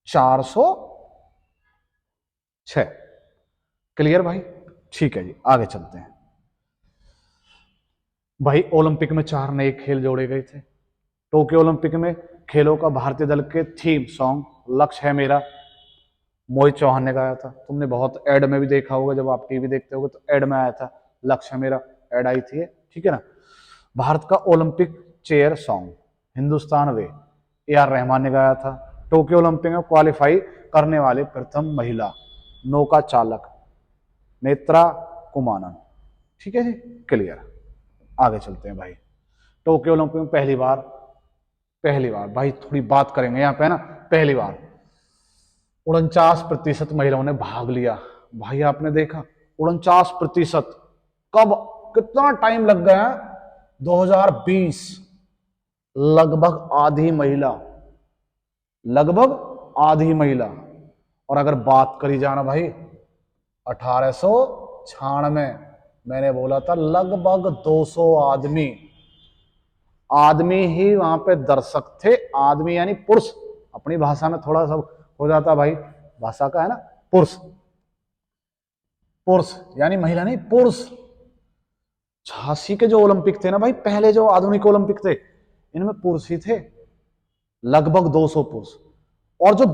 406। क्लियर भाई, ठीक है जी, आगे चलते हैं। भाई ओलंपिक में 4 नए खेल जोड़े गए थे। टोक्यो ओलंपिक में खेलों का भारतीय दल के थीम सॉन्ग लक्ष्य है मेरा, मोहित चौहान ने गाया था। तुमने बहुत एड में भी देखा होगा, जब आप टीवी देखते होगे तो एड में आया था, लक्ष्य है मेरा, एड आई थी, ठीक है ना। भारत का Olympic chair song Hindustan way, A R Rahman ने गाया था। टोक्यो ओलंपिक में क्वालिफाई करने वाले प्रथम महिला नौका चालक नेत्रा कुमानन, ठीक है जी, क्लियर। आगे चलते हैं भाई। टोक्यो ओलंपिक में पहली बार भाई थोड़ी बात करेंगे यहाँ पे ना, पहली बार 49% महिलाओं ने भाग लिया। भाई आपने देखा 49%, कब, कितना टाइम लग गया, 2020, लगभग आधी महिला। और अगर बात करी जाना भाई 1896, मैंने बोला था लगभग 200 आदमी ही वहां पे दर्शक थे, आदमी यानी पुरुष, अपनी भाषा में थोड़ा सा हो जाता भाई, भाषा का है ना, पुरुष यानी महिला नहीं, पुरुष। 86 के जो ओलंपिक थे ना भाई, पहले जो आधुनिक ओलंपिक थे, इनमें पुरुष ही थे, लगभग 200 पुरुष। और जो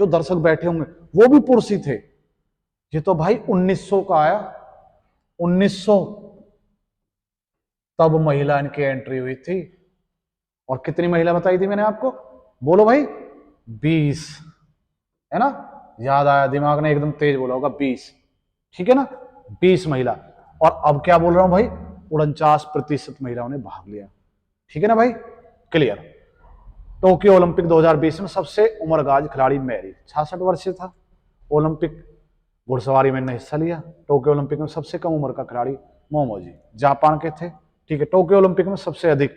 दर्शक बैठे होंगे वो भी पुरुष ही थे। ये तो भाई 1900 का आया, 1900 तब महिला इनकी एंट्री हुई थी। और कितनी महिला बताई थी मैंने आपको, बोलो भाई, 20, है ना, याद आया, दिमाग ने एकदम तेज बोला होगा, 20, ठीक है ना, 20 महिला। और अब क्या बोल रहा हूं भाई, 49% महिलाओं ने भाग लिया, ठीक है ना भाई, क्लियर। टोक्यो ओलंपिक 2020 में सबसे उम्रगाज खिलाड़ी मैरी, 66 वर्ष से था। ओलंपिक घुड़सवारी में हिस्सा लिया। टोक्यो ओलंपिक में सबसे कम उम्र का खिलाड़ी मोमोजी, जापान के थे, ठीक है। टोक्यो ओलंपिक में सबसे अधिक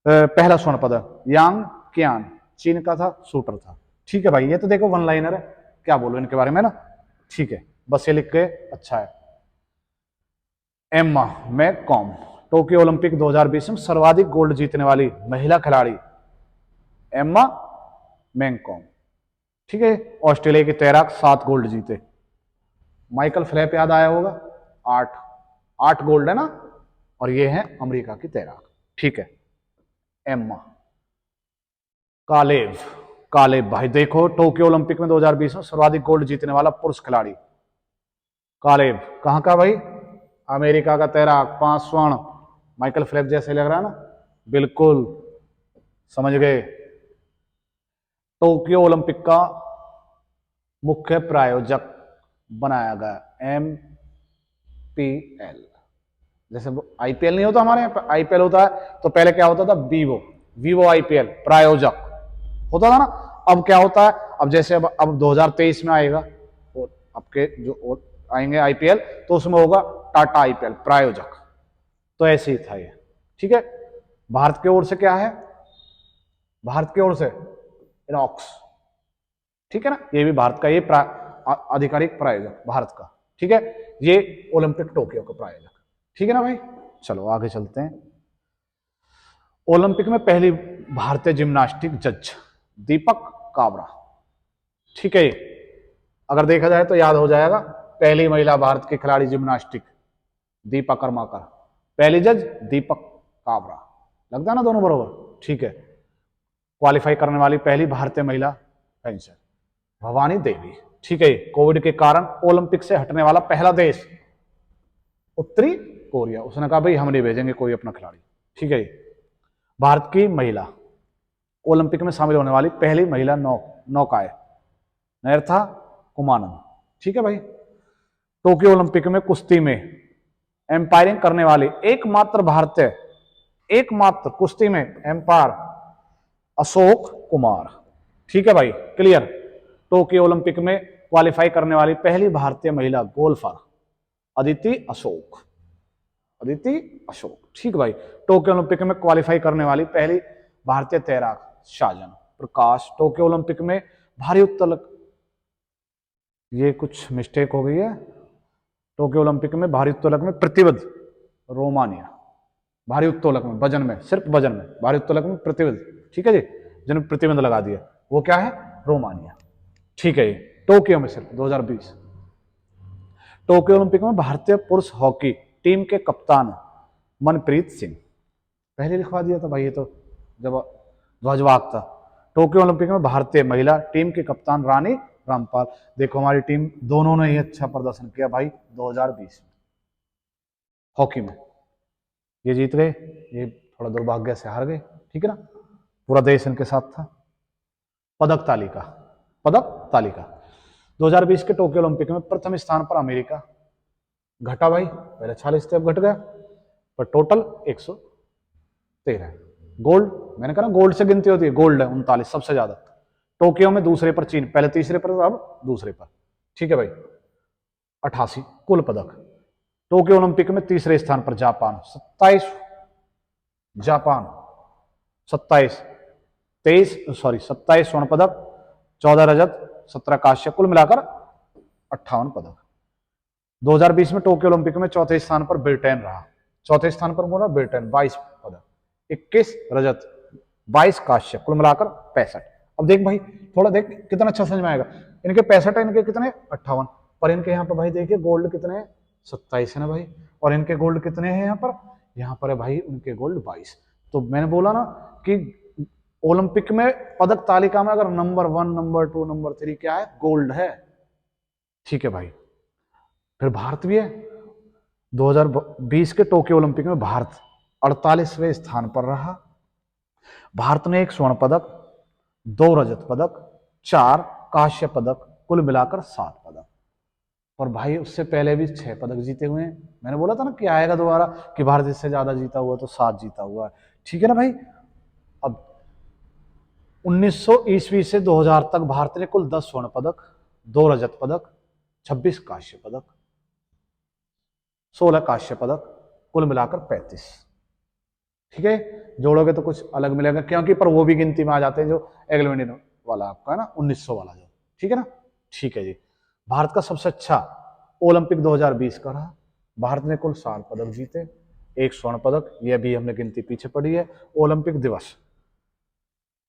पहला स्वर्ण पदक यांग कियान, चीन का था, शूटर था, ठीक है भाई। ये तो देखो वन लाइनर है, क्या बोलो इनके बारे में ना, ठीक है, बस ये लिख के अच्छा है। एम्मा मैककॉम, टोक्यो ओलंपिक 2020 में सर्वाधिक गोल्ड जीतने वाली महिला खिलाड़ी एम्मा मैककॉम, ठीक है। ऑस्ट्रेलिया की तैराक 7 गोल्ड जीते। माइकल फेल्प्स याद आया होगा, 8 गोल्ड है ना, और ये है अमेरिका की तैराक, ठीक है। एम्मा कालेव भाई देखो, टोक्यो ओलंपिक में 2020 में सर्वाधिक गोल्ड जीतने वाला पुरुष खिलाड़ी कालेव, कहां का भाई, अमेरिका का तैराक, 5 स्वर्ण। माइकल फेल्प्स जैसे लग रहा है ना, बिल्कुल समझ गए। टोक्यो ओलंपिक का मुख्य प्रायोजक बनाया गया MPL, जैसे आईपीएल नहीं होता हमारे यहाँ, आईपीएल होता है तो पहले क्या होता था, वीवो आईपीएल प्रायोजक होता था ना। अब क्या होता है, अब जैसे अब 2023 में आएगा, और आपके जो आएंगे आईपीएल तो उसमें होगा टाटा आईपीएल प्रायोजक, तो ऐसे ही था ये, ठीक है। भारत की ओर से क्या है, भारत की ओर से इनॉक्स, ठीक है ना, ये भी भारत का, ये आधिकारिक प्रायोजक भारत का, ठीक है। ये ओलंपिक टोक्यो का प्रायोजक, ठीक है ना भाई। चलो आगे चलते हैं। ओलंपिक में पहली भारतीय जिम्नास्टिक जज दीपक काबरा, ठीक है। अगर देखा जाए तो याद हो जाएगा, पहली महिला भारत की खिलाड़ी जिम्नास्टिक दीपा कर्माकर, पहली जज दीपक काबरा, लगता है ना दोनों बरोबर, ठीक है। क्वालिफाई करने वाली पहली भारतीय महिला फेंसर भवानी देवी, ठीक है। कोविड के कारण ओलंपिक से हटने वाला पहला देश उत्तरी कोरिया, उसने कहा भाई हम नहीं भेजेंगे कोई अपना खिलाड़ी, ठीक है। भारत की महिला ओलंपिक में शामिल होने वाली पहली महिला नौकाएं नयर्था कुमानन। ठीक है भाई। टोक्यो ओलंपिक में कुश्ती में एम्पायरिंग करने वाले एकमात्र कुश्ती में एम्पायर अशोक कुमार। ठीक है भाई, क्लियर। टोक्यो ओलंपिक में क्वालिफाई करने वाली पहली भारतीय महिला गोल्फर अदिति अशोक। ठीक भाई। टोक्यो ओलंपिक में क्वालिफाई करने वाली पहली भारतीय तैराक साजन प्रकाश। टोक्यो ओलंपिक में भारी उत्तोलक, ये कुछ मिस्टेक हो गई है। टोक्यो ओलंपिक में भारी उत्तोलक में प्रतिबद्ध रोमानिया। भारी उत्तोलक में, वजन में, सिर्फ वजन में, भारी उत्तोलक में प्रतिबद्ध। ठीक है जी, जिन्होंने प्रतिबंध लगा दिया वो क्या है? रोमानिया। ठीक है जी। टोक्यो में सिर्फ 2020। टोक्यो ओलंपिक में भारतीय पुरुष हॉकी टीम के कप्तान मनप्रीत सिंह। पहले लिखवा दिया था भाई, ये तो जब ध्वजवाहक था। टोक्यो ओलंपिक में भारतीय महिला टीम के कप्तान रानी रामपाल। देखो हमारी टीम दोनों ने ही अच्छा प्रदर्शन किया भाई 2020 में हॉकी में। ये जीत गए, ये थोड़ा दुर्भाग्य से हार गए। ठीक है ना, पूरा देश इनके साथ था। पदक तालिका 2020 के टोक्यो ओलंपिक में प्रथम स्थान पर अमेरिका। घटा भाई, पहले 40 स्टेप घट गया, पर टोटल 113। गोल्ड, मैंने कहा ना गोल्ड से गिनती होती है, गोल्ड है 39 सबसे ज्यादा। टोक्यो में दूसरे पर चीन, पहले तीसरे पर, अब दूसरे पर। ठीक है भाई, 88 कुल पदक। टोक्यो ओलंपिक में तीसरे स्थान पर जापान 27 स्वर्ण पदक, 14 रजत, 17 कांस्य, कुल मिलाकर 58 पदक। 2020 में टोक्यो ओलंपिक में चौथे स्थान पर ब्रिटेन रहा। चौथे स्थान पर बोला ब्रिटेन, 22 पदक, 21 रजत, 22 कांस्य, कुल मिलाकर 65। अब देख भाई, थोड़ा देख कितना अच्छा समझ में आएगा। इनके 65 है, इनके कितने 58, पर इनके यहाँ पर भाई देखिए गोल्ड कितने हैं 27 है ना भाई, और इनके गोल्ड कितने हैं यहाँ पर है भाई उनके गोल्ड 22। तो मैंने बोला ना कि ओलंपिक में पदक तालिका में अगर नंबर 1, नंबर 2, नंबर 3 क्या है? गोल्ड है। ठीक है भाई। फिर भारत भी है। 2020 के टोक्यो ओलंपिक में भारत 48वें स्थान पर रहा। भारत ने 1 स्वर्ण पदक, 2 रजत पदक, 4 कांस्य पदक, कुल मिलाकर 7 पदक। और भाई उससे पहले भी 6 पदक जीते हुए हैं। मैंने बोला था ना कि आएगा दोबारा कि भारत इससे ज्यादा जीता हुआ, तो 7 जीता हुआ है। ठीक है ना भाई। अब 1900 ईस्वी से 2000 तक भारत ने कुल 10 स्वर्ण पदक, 2 रजत पदक, 26 कांस्य पदक, 16 कांस्य पदक, कुल मिलाकर 35। ठीक है, जोड़ोगे तो कुछ अलग मिलेगा, क्योंकि पर वो भी गिनती में आ जाते हैं जो एग्लवेंडिन वाला आपका है ना 1900 वाला जो। ठीक है ना। ठीक है जी। भारत का सबसे अच्छा ओलंपिक 2020 का रहा। भारत ने कुल 7 पदक जीते, 1 स्वर्ण पदक, यह भी हमने गिनती पीछे पड़ी है। ओलंपिक दिवस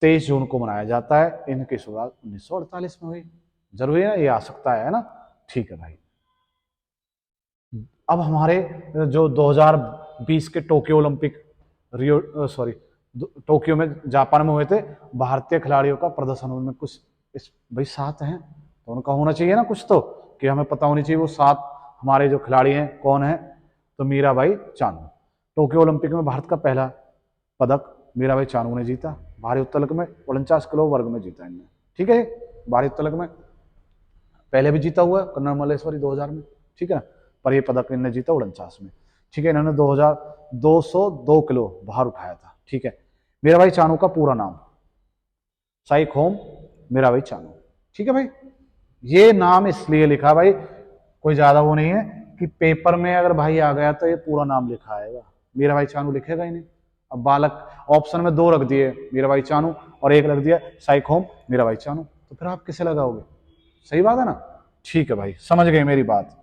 23 जून को मनाया जाता है। इनकी शुरुआत 1948 में हुई। जरूरी है ये आ सकता है ना। ठीक है भाई। अब हमारे जो 2020 के टोक्यो ओलंपिक टोक्यो में, जापान में हुए थे, भारतीय खिलाड़ियों का प्रदर्शन उनमें कुछ इस भाई 7 हैं, तो उनका होना चाहिए ना कुछ तो, कि हमें पता होनी चाहिए वो 7 हमारे जो खिलाड़ी हैं कौन है। तो मीराबाई चानू। टोक्यो ओलंपिक में भारत का पहला पदक मीराबाई चानू ने जीता। भारी उत्तोलक में 49 किलो वर्ग में जीता इनने। ठीक है, भारी उत्तोलक में पहले भी जीता हुआ है कन्नड़ मल्लेश्वरी 2000 में। ठीक है ना, पर ये पदक इन्होंने जीता 49 में। ठीक है, इन्होंने 202 किलो भार उठाया था। ठीक है, मीराबाई चानू का पूरा नाम साइखोम मीराबाई चानू। ठीक है भाई, ये नाम इसलिए लिखा भाई, कोई ज्यादा वो नहीं है कि पेपर में अगर भाई आ गया तो ये पूरा नाम लिखा आएगा, मीराबाई चानू लिखेगा ही नहीं। अब बालक ऑप्शन में 2 रख दिए मीराबाई चानू और 1 रख दिया साइखोम मीराबाई चानू, तो फिर आप किसे लगाओगे? सही बात है ना। ठीक है भाई, समझ गए मेरी बात।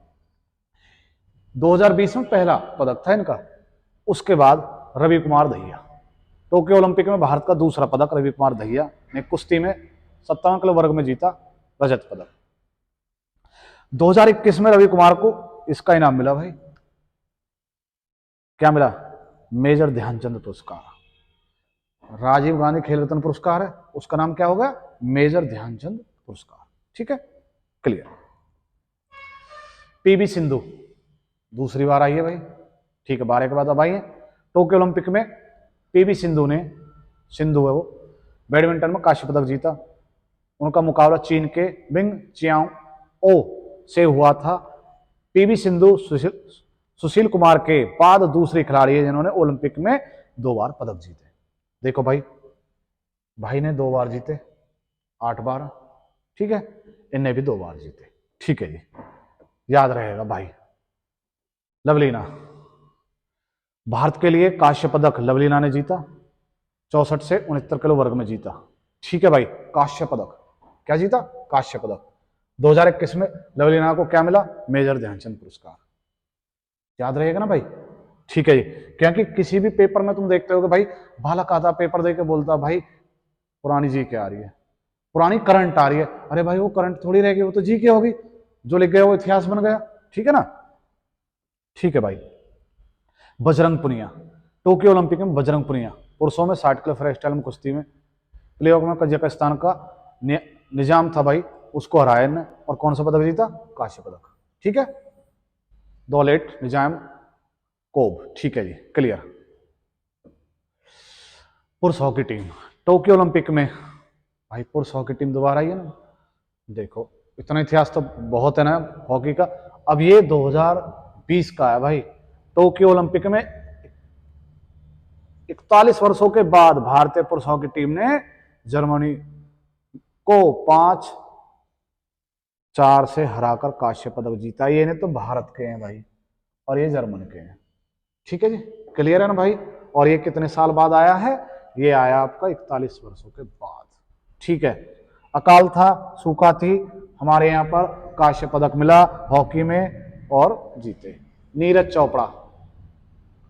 2020 में पहला पदक था इनका। उसके बाद रवि कुमार दहिया। टोक्यो ओलंपिक में भारत का दूसरा पदक रवि कुमार दहिया ने कुश्ती में 57 किलो वर्ग में जीता रजत पदक। 2021 में रवि कुमार को इसका इनाम मिला भाई, क्या मिला? मेजर ध्यानचंद पुरस्कार। राजीव गांधी खेल रत्न पुरस्कार है, उसका नाम क्या होगा? मेजर ध्यानचंद पुरस्कार। ठीक है, क्लियर। पीवी सिंधु दूसरी बार आई है भाई। ठीक है, 12 के बाद अब आई है। टोक्यो ओलंपिक में पीवी सिंधु है वो बैडमिंटन में कांस्य पदक जीता। उनका मुकाबला चीन के बिंग चियांग ओ से हुआ था। पीवी सिंधु सुशील कुमार के बाद दूसरी खिलाड़ी है जिन्होंने ओलंपिक में 2 बार पदक जीते। देखो भाई, भाई ने 2 बार जीते, 8 बार, ठीक है, इनने भी 2 बार जीते, ठीक है जी, याद रहेगा भाई। लवलीना, भारत के लिए कांस्य पदक लवलीना ने जीता, 64 से 69 किलो वर्ग में जीता, ठीक है भाई, कांस्य पदक। क्या जीता? कांस्य पदक। 2021 में लवलीना को क्या मिला? मेजर ध्यानचंद पुरस्कार। याद रहेगा ना भाई, ठीक है जी। क्योंकि किसी भी पेपर में तुम देखते हो कि भाई भाला खाता पेपर दे के बोलता भाई पुरानी जी के आ रही है, पुरानी करंट आ रही है। अरे भाई वो करंट थोड़ी रहेगी, वो तो जी के होगी, जो लिख गया वो इतिहास बन गया, ठीक है ना, ठीक है भाई। बजरंग पुनिया, टोक्यो ओलंपिक में बजरंग पुनिया पुरुषों में 60 किलो फ्री स्टाइल में कुश्ती में प्लेऑफ में कजाकिस्तान का निजाम था भाई, उसको हराया ने, और कौन सा पदक जीता? कांस्य पदक, ठीक है, दौलेट निजाम कोब, ठीक है जी, क्लियर। पुरुष हॉकी टीम, टोक्यो ओलंपिक में भाई पुरुष हॉकी टीम दोबारा आई है ना। देखो इतना इतिहास तो बहुत है ना हॉकी का। अब ये 2020 का है भाई। टोक्यो ओलंपिक में 41 वर्षों के बाद भारतीय पुरुष हॉकी टीम ने जर्मनी को 5-4 से हराकर कांस्य पदक जीता। ये ने तो भारत के हैं भाई, और ये जर्मन के हैं, ठीक है जी, क्लियर है ना भाई। और ये कितने साल बाद आया है? ये आया आपका 41 वर्षों के बाद, ठीक है। अकाल था, सूखा थी, हमारे यहाँ पर कांस्य पदक मिला हॉकी में और जीते। नीरज चोपड़ा,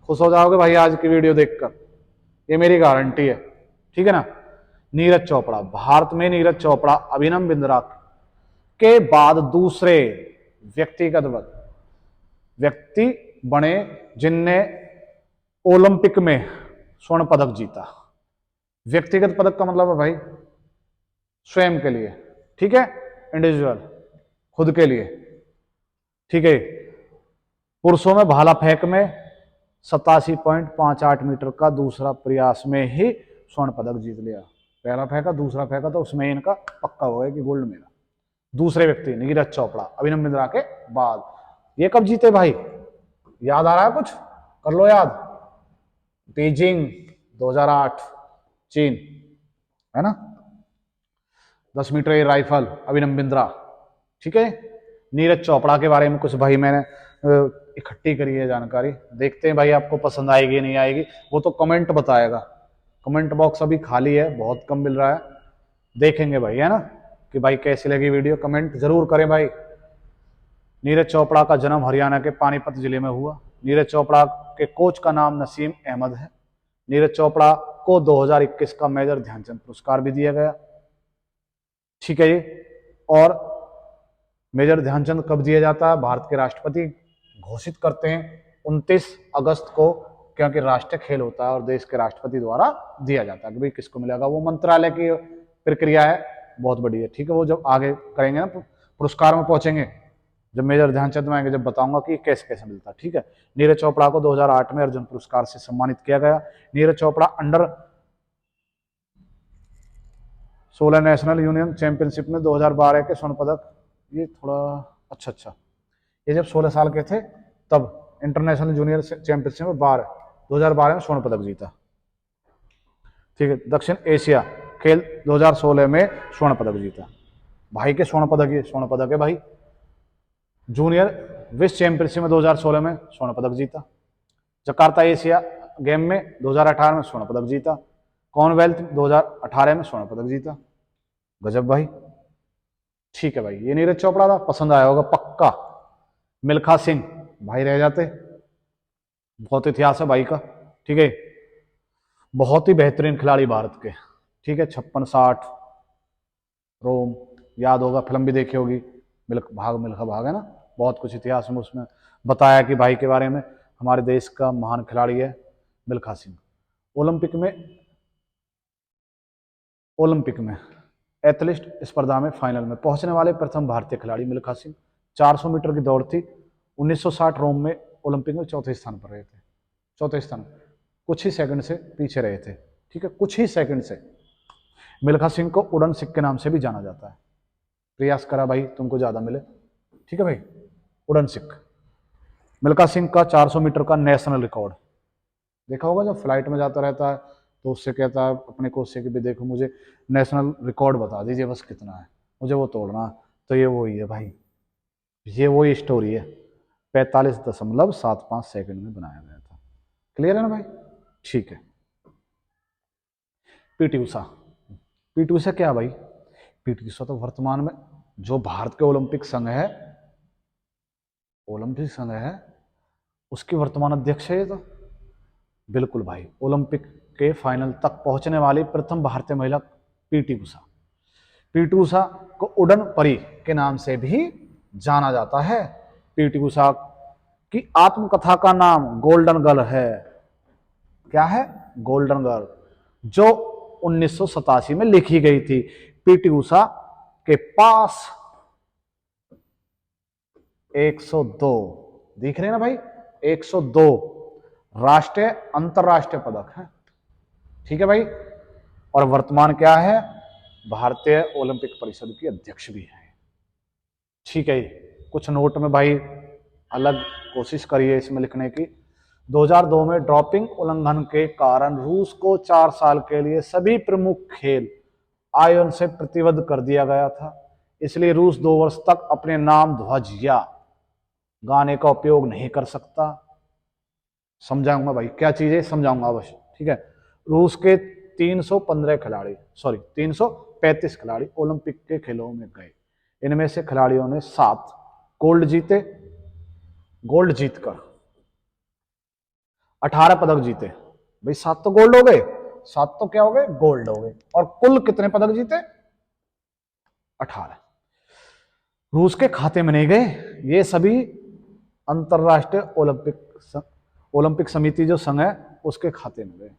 खुश हो जाओगे भाई आज की वीडियो देखकर, ये मेरी गारंटी है, ठीक है ना। नीरज चोपड़ा, भारत में नीरज चोपड़ा अभिनव बिंद्रा के बाद दूसरे व्यक्ति बने जिनने ओलंपिक में स्वर्ण पदक जीता। व्यक्तिगत पदक का मतलब है भाई स्वयं के लिए, ठीक है, इंडिविजुअल, खुद के लिए, ठीक है। पुरुषों में भाला फेंक में 87.58 मीटर का दूसरा प्रयास में ही स्वर्ण पदक जीत लिया। पहला फेंका, दूसरा फेंका, तो उसमें इनका पक्का हो गया कि गोल्ड मेडल। दूसरे व्यक्ति नीरज चोपड़ा अभिनव बिंद्रा के बाद। ये कब जीते भाई? याद आ रहा है कुछ? कर लो याद। बीजिंग 2008 चीन, है ना। 10 metre air rifle Abhinav Bindra, ठीक है। नीरज चोपड़ा के बारे में कुछ भाई मैंने इकट्ठी करी है जानकारी, देखते हैं भाई आपको पसंद आएगी नहीं आएगी, वो तो कमेंट बताएगा। कमेंट बॉक्स अभी खाली है, बहुत कम मिल रहा है, देखेंगे भाई, है ना, कि भाई कैसी लगी वीडियो, कमेंट जरूर करें भाई। नीरज चोपड़ा का जन्म हरियाणा के पानीपत जिले में हुआ। नीरज चोपड़ा के कोच का नाम नसीम अहमद है। नीरज चोपड़ा को 2021 का मेजर ध्यानचंद पुरस्कार भी दिया गया, ठीक है जी। और मेजर ध्यानचंद कब दिया जाता है? भारत के राष्ट्रपति घोषित करते हैं 29 अगस्त को, क्योंकि राष्ट्रीय खेल होता है और देश के राष्ट्रपति द्वारा दिया जाता है कि भाई किसको मिलेगा। वो मंत्रालय की प्रक्रिया है, बहुत बड़ी है, ठीक है। वो जब आगे करेंगे ना, पुरस्कार में पहुंचेंगे, जब मेजर ध्यानचंद में आएंगे, जब बताऊंगा कि कैसे कैसे मिलता है, ठीक है। नीरज चोपड़ा को 2008 में अर्जुन पुरस्कार से सम्मानित किया गया। Neeraj Chopra under 16 national union championship में 2012 के स्वर्ण पदक, ये थोड़ा अच्छा, ये जब 16 साल के थे तब इंटरनेशनल जूनियर चैंपियनशिप में 2012 में स्वर्ण पदक जीता, ठीक है। दक्षिण एशिया खेल 2016 में स्वर्ण पदक जीता। भाई के स्वर्ण पदक, ये स्वर्ण पदक है भाई। जूनियर विश्व चैंपियनशिप में 2016 में स्वर्ण पदक जीता। जकार्ता एशिया गेम में 2018 में स्वर्ण पदक जीता। कॉमनवेल्थ 2018 में स्वर्ण पदक जीता। गजब भाई, ठीक है भाई। ये नीरज चोपड़ा था, पसंद आया होगा पक्का। मिल्खा सिंह भाई रह जाते, बहुत इतिहास है भाई का, ठीक है। बहुत ही बेहतरीन खिलाड़ी भारत के, ठीक है। 56-60 रोम, याद होगा, फिल्म भी देखी होगी, मिल्खा भाग, है ना। बहुत कुछ इतिहास में उसमें बताया कि भाई के बारे में, हमारे देश का महान खिलाड़ी है मिल्खा सिंह। ओलंपिक में एथलीट स्पर्धा में फाइनल में पहुंचने वाले प्रथम भारतीय खिलाड़ी मिल्खा सिंह। 400 मीटर की दौड़ थी, 1960 रोम में ओलंपिक में चौथे स्थान पर रहे थे, चौथे स्थान, कुछ ही सेकंड से पीछे रहे थे, ठीक है, कुछ ही सेकंड से। मिल्खा सिंह को उड़न सिख के नाम से भी जाना जाता है। प्रयास करा भाई तुमको ज्यादा मिले, ठीक है भाई। उड़न सिख। मिल्खा सिंह का 400 मीटर का नेशनल रिकॉर्ड देखा होगा, जब फ्लाइट में जाता रहता है तो उससे कहता है अपने कोच से कि भी देखो मुझे नेशनल रिकॉर्ड बता दीजिए बस कितना है, मुझे वो तोड़ना है। तो ये वही है भाई, ये वही स्टोरी है। 45.75 सेकंड में बनाया गया था। क्लियर है ना भाई? ठीक है। पीटी उषा। पीटी उषा क्या भाई? पीटी उषा तो वर्तमान में जो भारत के ओलंपिक संघ है, ओलंपिक संघ है, उसकी वर्तमान अध्यक्ष है ये तो। बिल्कुल भाई, ओलंपिक के फाइनल तक पहुंचने वाली प्रथम भारतीय महिला पीटी उषा। पीटी उषा को उड़न परी के नाम से भी जाना जाता है। पीटी उषा की आत्मकथा का नाम गोल्डन गर्ल है। क्या है? गोल्डन गर्ल, जो 1987 में लिखी गई थी। पीटी उषा के पास 102, दिख रहे हैं ना भाई, 102 राष्ट्रीय अंतरराष्ट्रीय पदक है, ठीक है भाई। और वर्तमान क्या है? भारतीय ओलंपिक परिषद की अध्यक्ष भी है, ठीक है। कुछ नोट में भाई अलग कोशिश करिए इसमें लिखने की। 2002 में डोपिंग उल्लंघन के कारण रूस को 4 साल के लिए सभी प्रमुख खेल आयोजन से प्रतिबद्ध कर दिया गया था। इसलिए रूस 2 वर्ष तक अपने नाम, ध्वज या गाने का उपयोग नहीं कर सकता। समझाऊंगा भाई क्या चीज है, समझाऊंगा अवश्य, ठीक है। रूस के 315 खिलाड़ी, सॉरी 335 खिलाड़ी ओलंपिक के खेलों में गए। इनमें से खिलाड़ियों ने 7 गोल्ड जीते, गोल्ड जीतकर 18 पदक जीते। भाई 7 तो गोल्ड हो गए, 7 तो क्या हो गए? गोल्ड हो गए। और कुल कितने पदक जीते? 18। रूस के खाते में नहीं गए, ये सभी अंतरराष्ट्रीय ओलंपिक समिति जो संघ है उसके खाते में गए।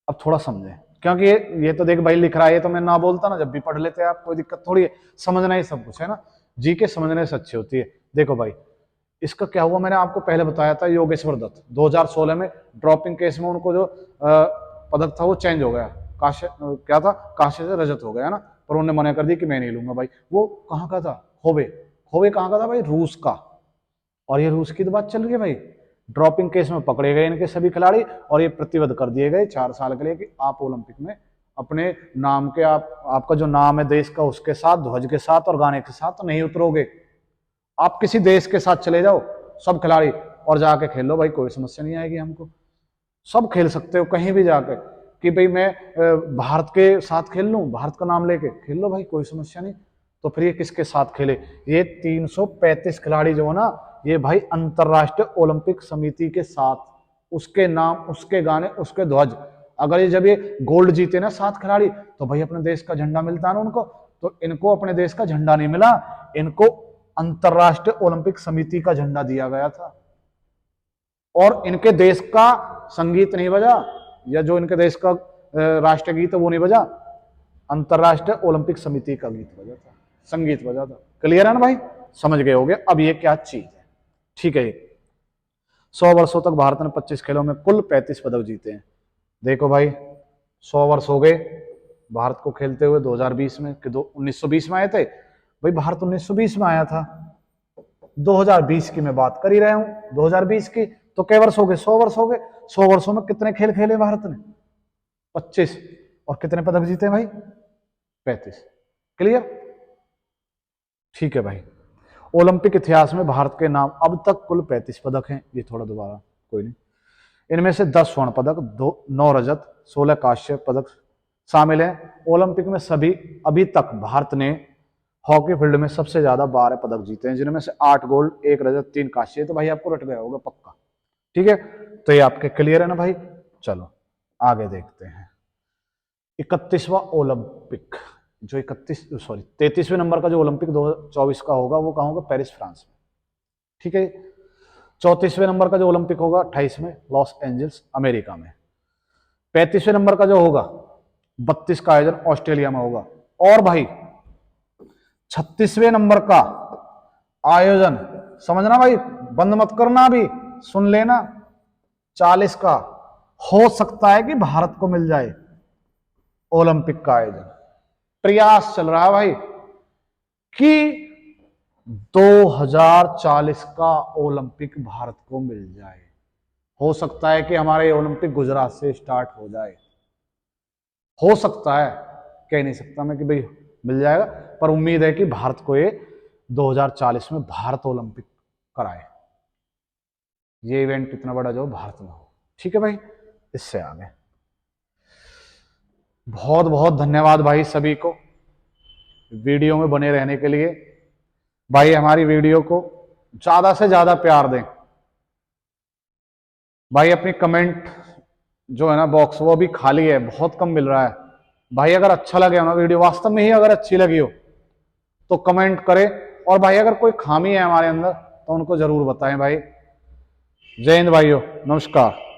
अब थोड़ा समझें, क्योंकि ये तो देख भाई लिख रहा है, ये तो मैं ना बोलता ना, जब भी पढ़ लेते हैं आप, कोई दिक्कत थोड़ी है, समझना ही सब कुछ है ना। जी के समझने से अच्छी होती है। देखो भाई, इसका क्या हुआ, मैंने आपको पहले बताया था, योगेश्वर दत्त 2016 में ड्रॉपिंग केस में उनको जो पदक था वो चेंज हो गया, कांस्य क्या था, कांस्य से रजत हो गया ना, पर उन्होंने मना कर दी कि मैं नहीं लूंगा भाई। वो कहाँ का था? होबे। होबे कहाँ का था भाई? रूस का। और ये रूस की तो बात चल रही है भाई। ड्रॉपिंग केस में पकड़े गए इनके सभी खिलाड़ी और ये प्रतिबद्ध कर दिए गए 4 साल के लिए कि आप ओलंपिक में अपने नाम के, आपका जो नाम है देश का उसके साथ, ध्वज के साथ और गाने के साथ तो नहीं उतरोगे। आप किसी देश के साथ चले जाओ सब खिलाड़ी और जाके खेल लो भाई, कोई समस्या नहीं आएगी हमको। सब खेल सकते हो कहीं भी जाकर कि भाई मैं भारत के साथ खेल लूं, भारत का नाम लेके खेल लो भाई, कोई समस्या नहीं। तो फिर ये किसके साथ खेले? ये 335 खिलाड़ी जो है ना, ये भाई अंतरराष्ट्रीय ओलंपिक समिति के साथ, उसके नाम, उसके गाने, उसके ध्वज। अगर ये जब ये गोल्ड जीते ना 7 खिलाड़ी, तो भाई अपने देश का झंडा मिलता है ना उनको, तो इनको अपने देश का झंडा नहीं मिला, इनको अंतरराष्ट्रीय ओलंपिक समिति का झंडा दिया गया था। और इनके देश का संगीत नहीं बजा, या जो इनके देश का राष्ट्रीय गीत है वो नहीं बजा, अंतरराष्ट्रीय ओलंपिक समिति का गीत बजा था, संगीत बजा था। क्लियर है ना भाई? समझ गए होगे अब ये क्या चीज है, ठीक है। 100 वर्षों तक भारत ने 25 खेलों में कुल 35 पदक जीते हैं। देखो भाई 100 वर्ष हो गए भारत को खेलते हुए। 2020 में कि 1920 में आए थे भाई, भारत 1920 में आया था। 2020 की मैं बात कर ही रहा हूं, 2020 की, तो कै वर्ष हो गए? 100 वर्ष हो गए। 100 वर्षों में कितने खेल खेले भारत ने? 25। और कितने पदक जीते भाई? 35। क्लियर? ठीक है भाई। ओलंपिक इतिहास में भारत के नाम अब तक कुल 35 पदक हैं। ये थोड़ा दोबारा कोई नहीं, इनमें से 10 स्वर्ण पदक, 9 रजत, 16 कांस्य पदक शामिल हैं। ओलंपिक में सभी अभी तक भारत ने हॉकी फील्ड में सबसे ज्यादा 12 पदक जीते हैं, जिनमें से 8 गोल्ड, 1 रजत, 3 कांस्य। तो भाई आपको रट गया होगा पक्का, ठीक है। तो ये आपके क्लियर है ना भाई? चलो आगे देखते हैं। 31वां ओलंपिक, जो 33वें नंबर का जो ओलंपिक 2024 का होगा वो कहाँ होगा? पेरिस, फ्रांस में, ठीक है। 34वें नंबर का जो ओलंपिक होगा 28 में लॉस एंजल्स, अमेरिका में। 35वें नंबर का जो होगा 32 का आयोजन ऑस्ट्रेलिया में होगा। और भाई 36वें नंबर का आयोजन, समझना भाई, बंद मत करना, अभी सुन लेना, 40 का हो सकता है कि भारत को मिल जाए। ओलंपिक का आयोजन, प्रयास चल रहा है भाई कि 2040 का ओलंपिक भारत को मिल जाए। हो सकता है कि हमारे ओलंपिक गुजरात से स्टार्ट हो जाए, हो सकता है, कह नहीं सकता मैं कि भाई मिल जाएगा, पर उम्मीद है कि भारत को ये 2040 में भारत ओलंपिक कराए, ये इवेंट कितना बड़ा जो भारत में हो। ठीक है भाई, इससे आगे बहुत बहुत धन्यवाद भाई सभी को वीडियो में बने रहने के लिए। भाई हमारी वीडियो को ज्यादा से ज्यादा प्यार दें भाई। अपनी कमेंट जो है ना बॉक्स वो भी खाली है, बहुत कम मिल रहा है भाई। अगर अच्छा लगे हो ना वीडियो, वास्तव में ही अगर अच्छी लगी हो तो कमेंट करें, और भाई अगर कोई खामी है हमारे अंदर तो उनको जरूर बताएं भाई। जय हिंद भाइयों, नमस्कार।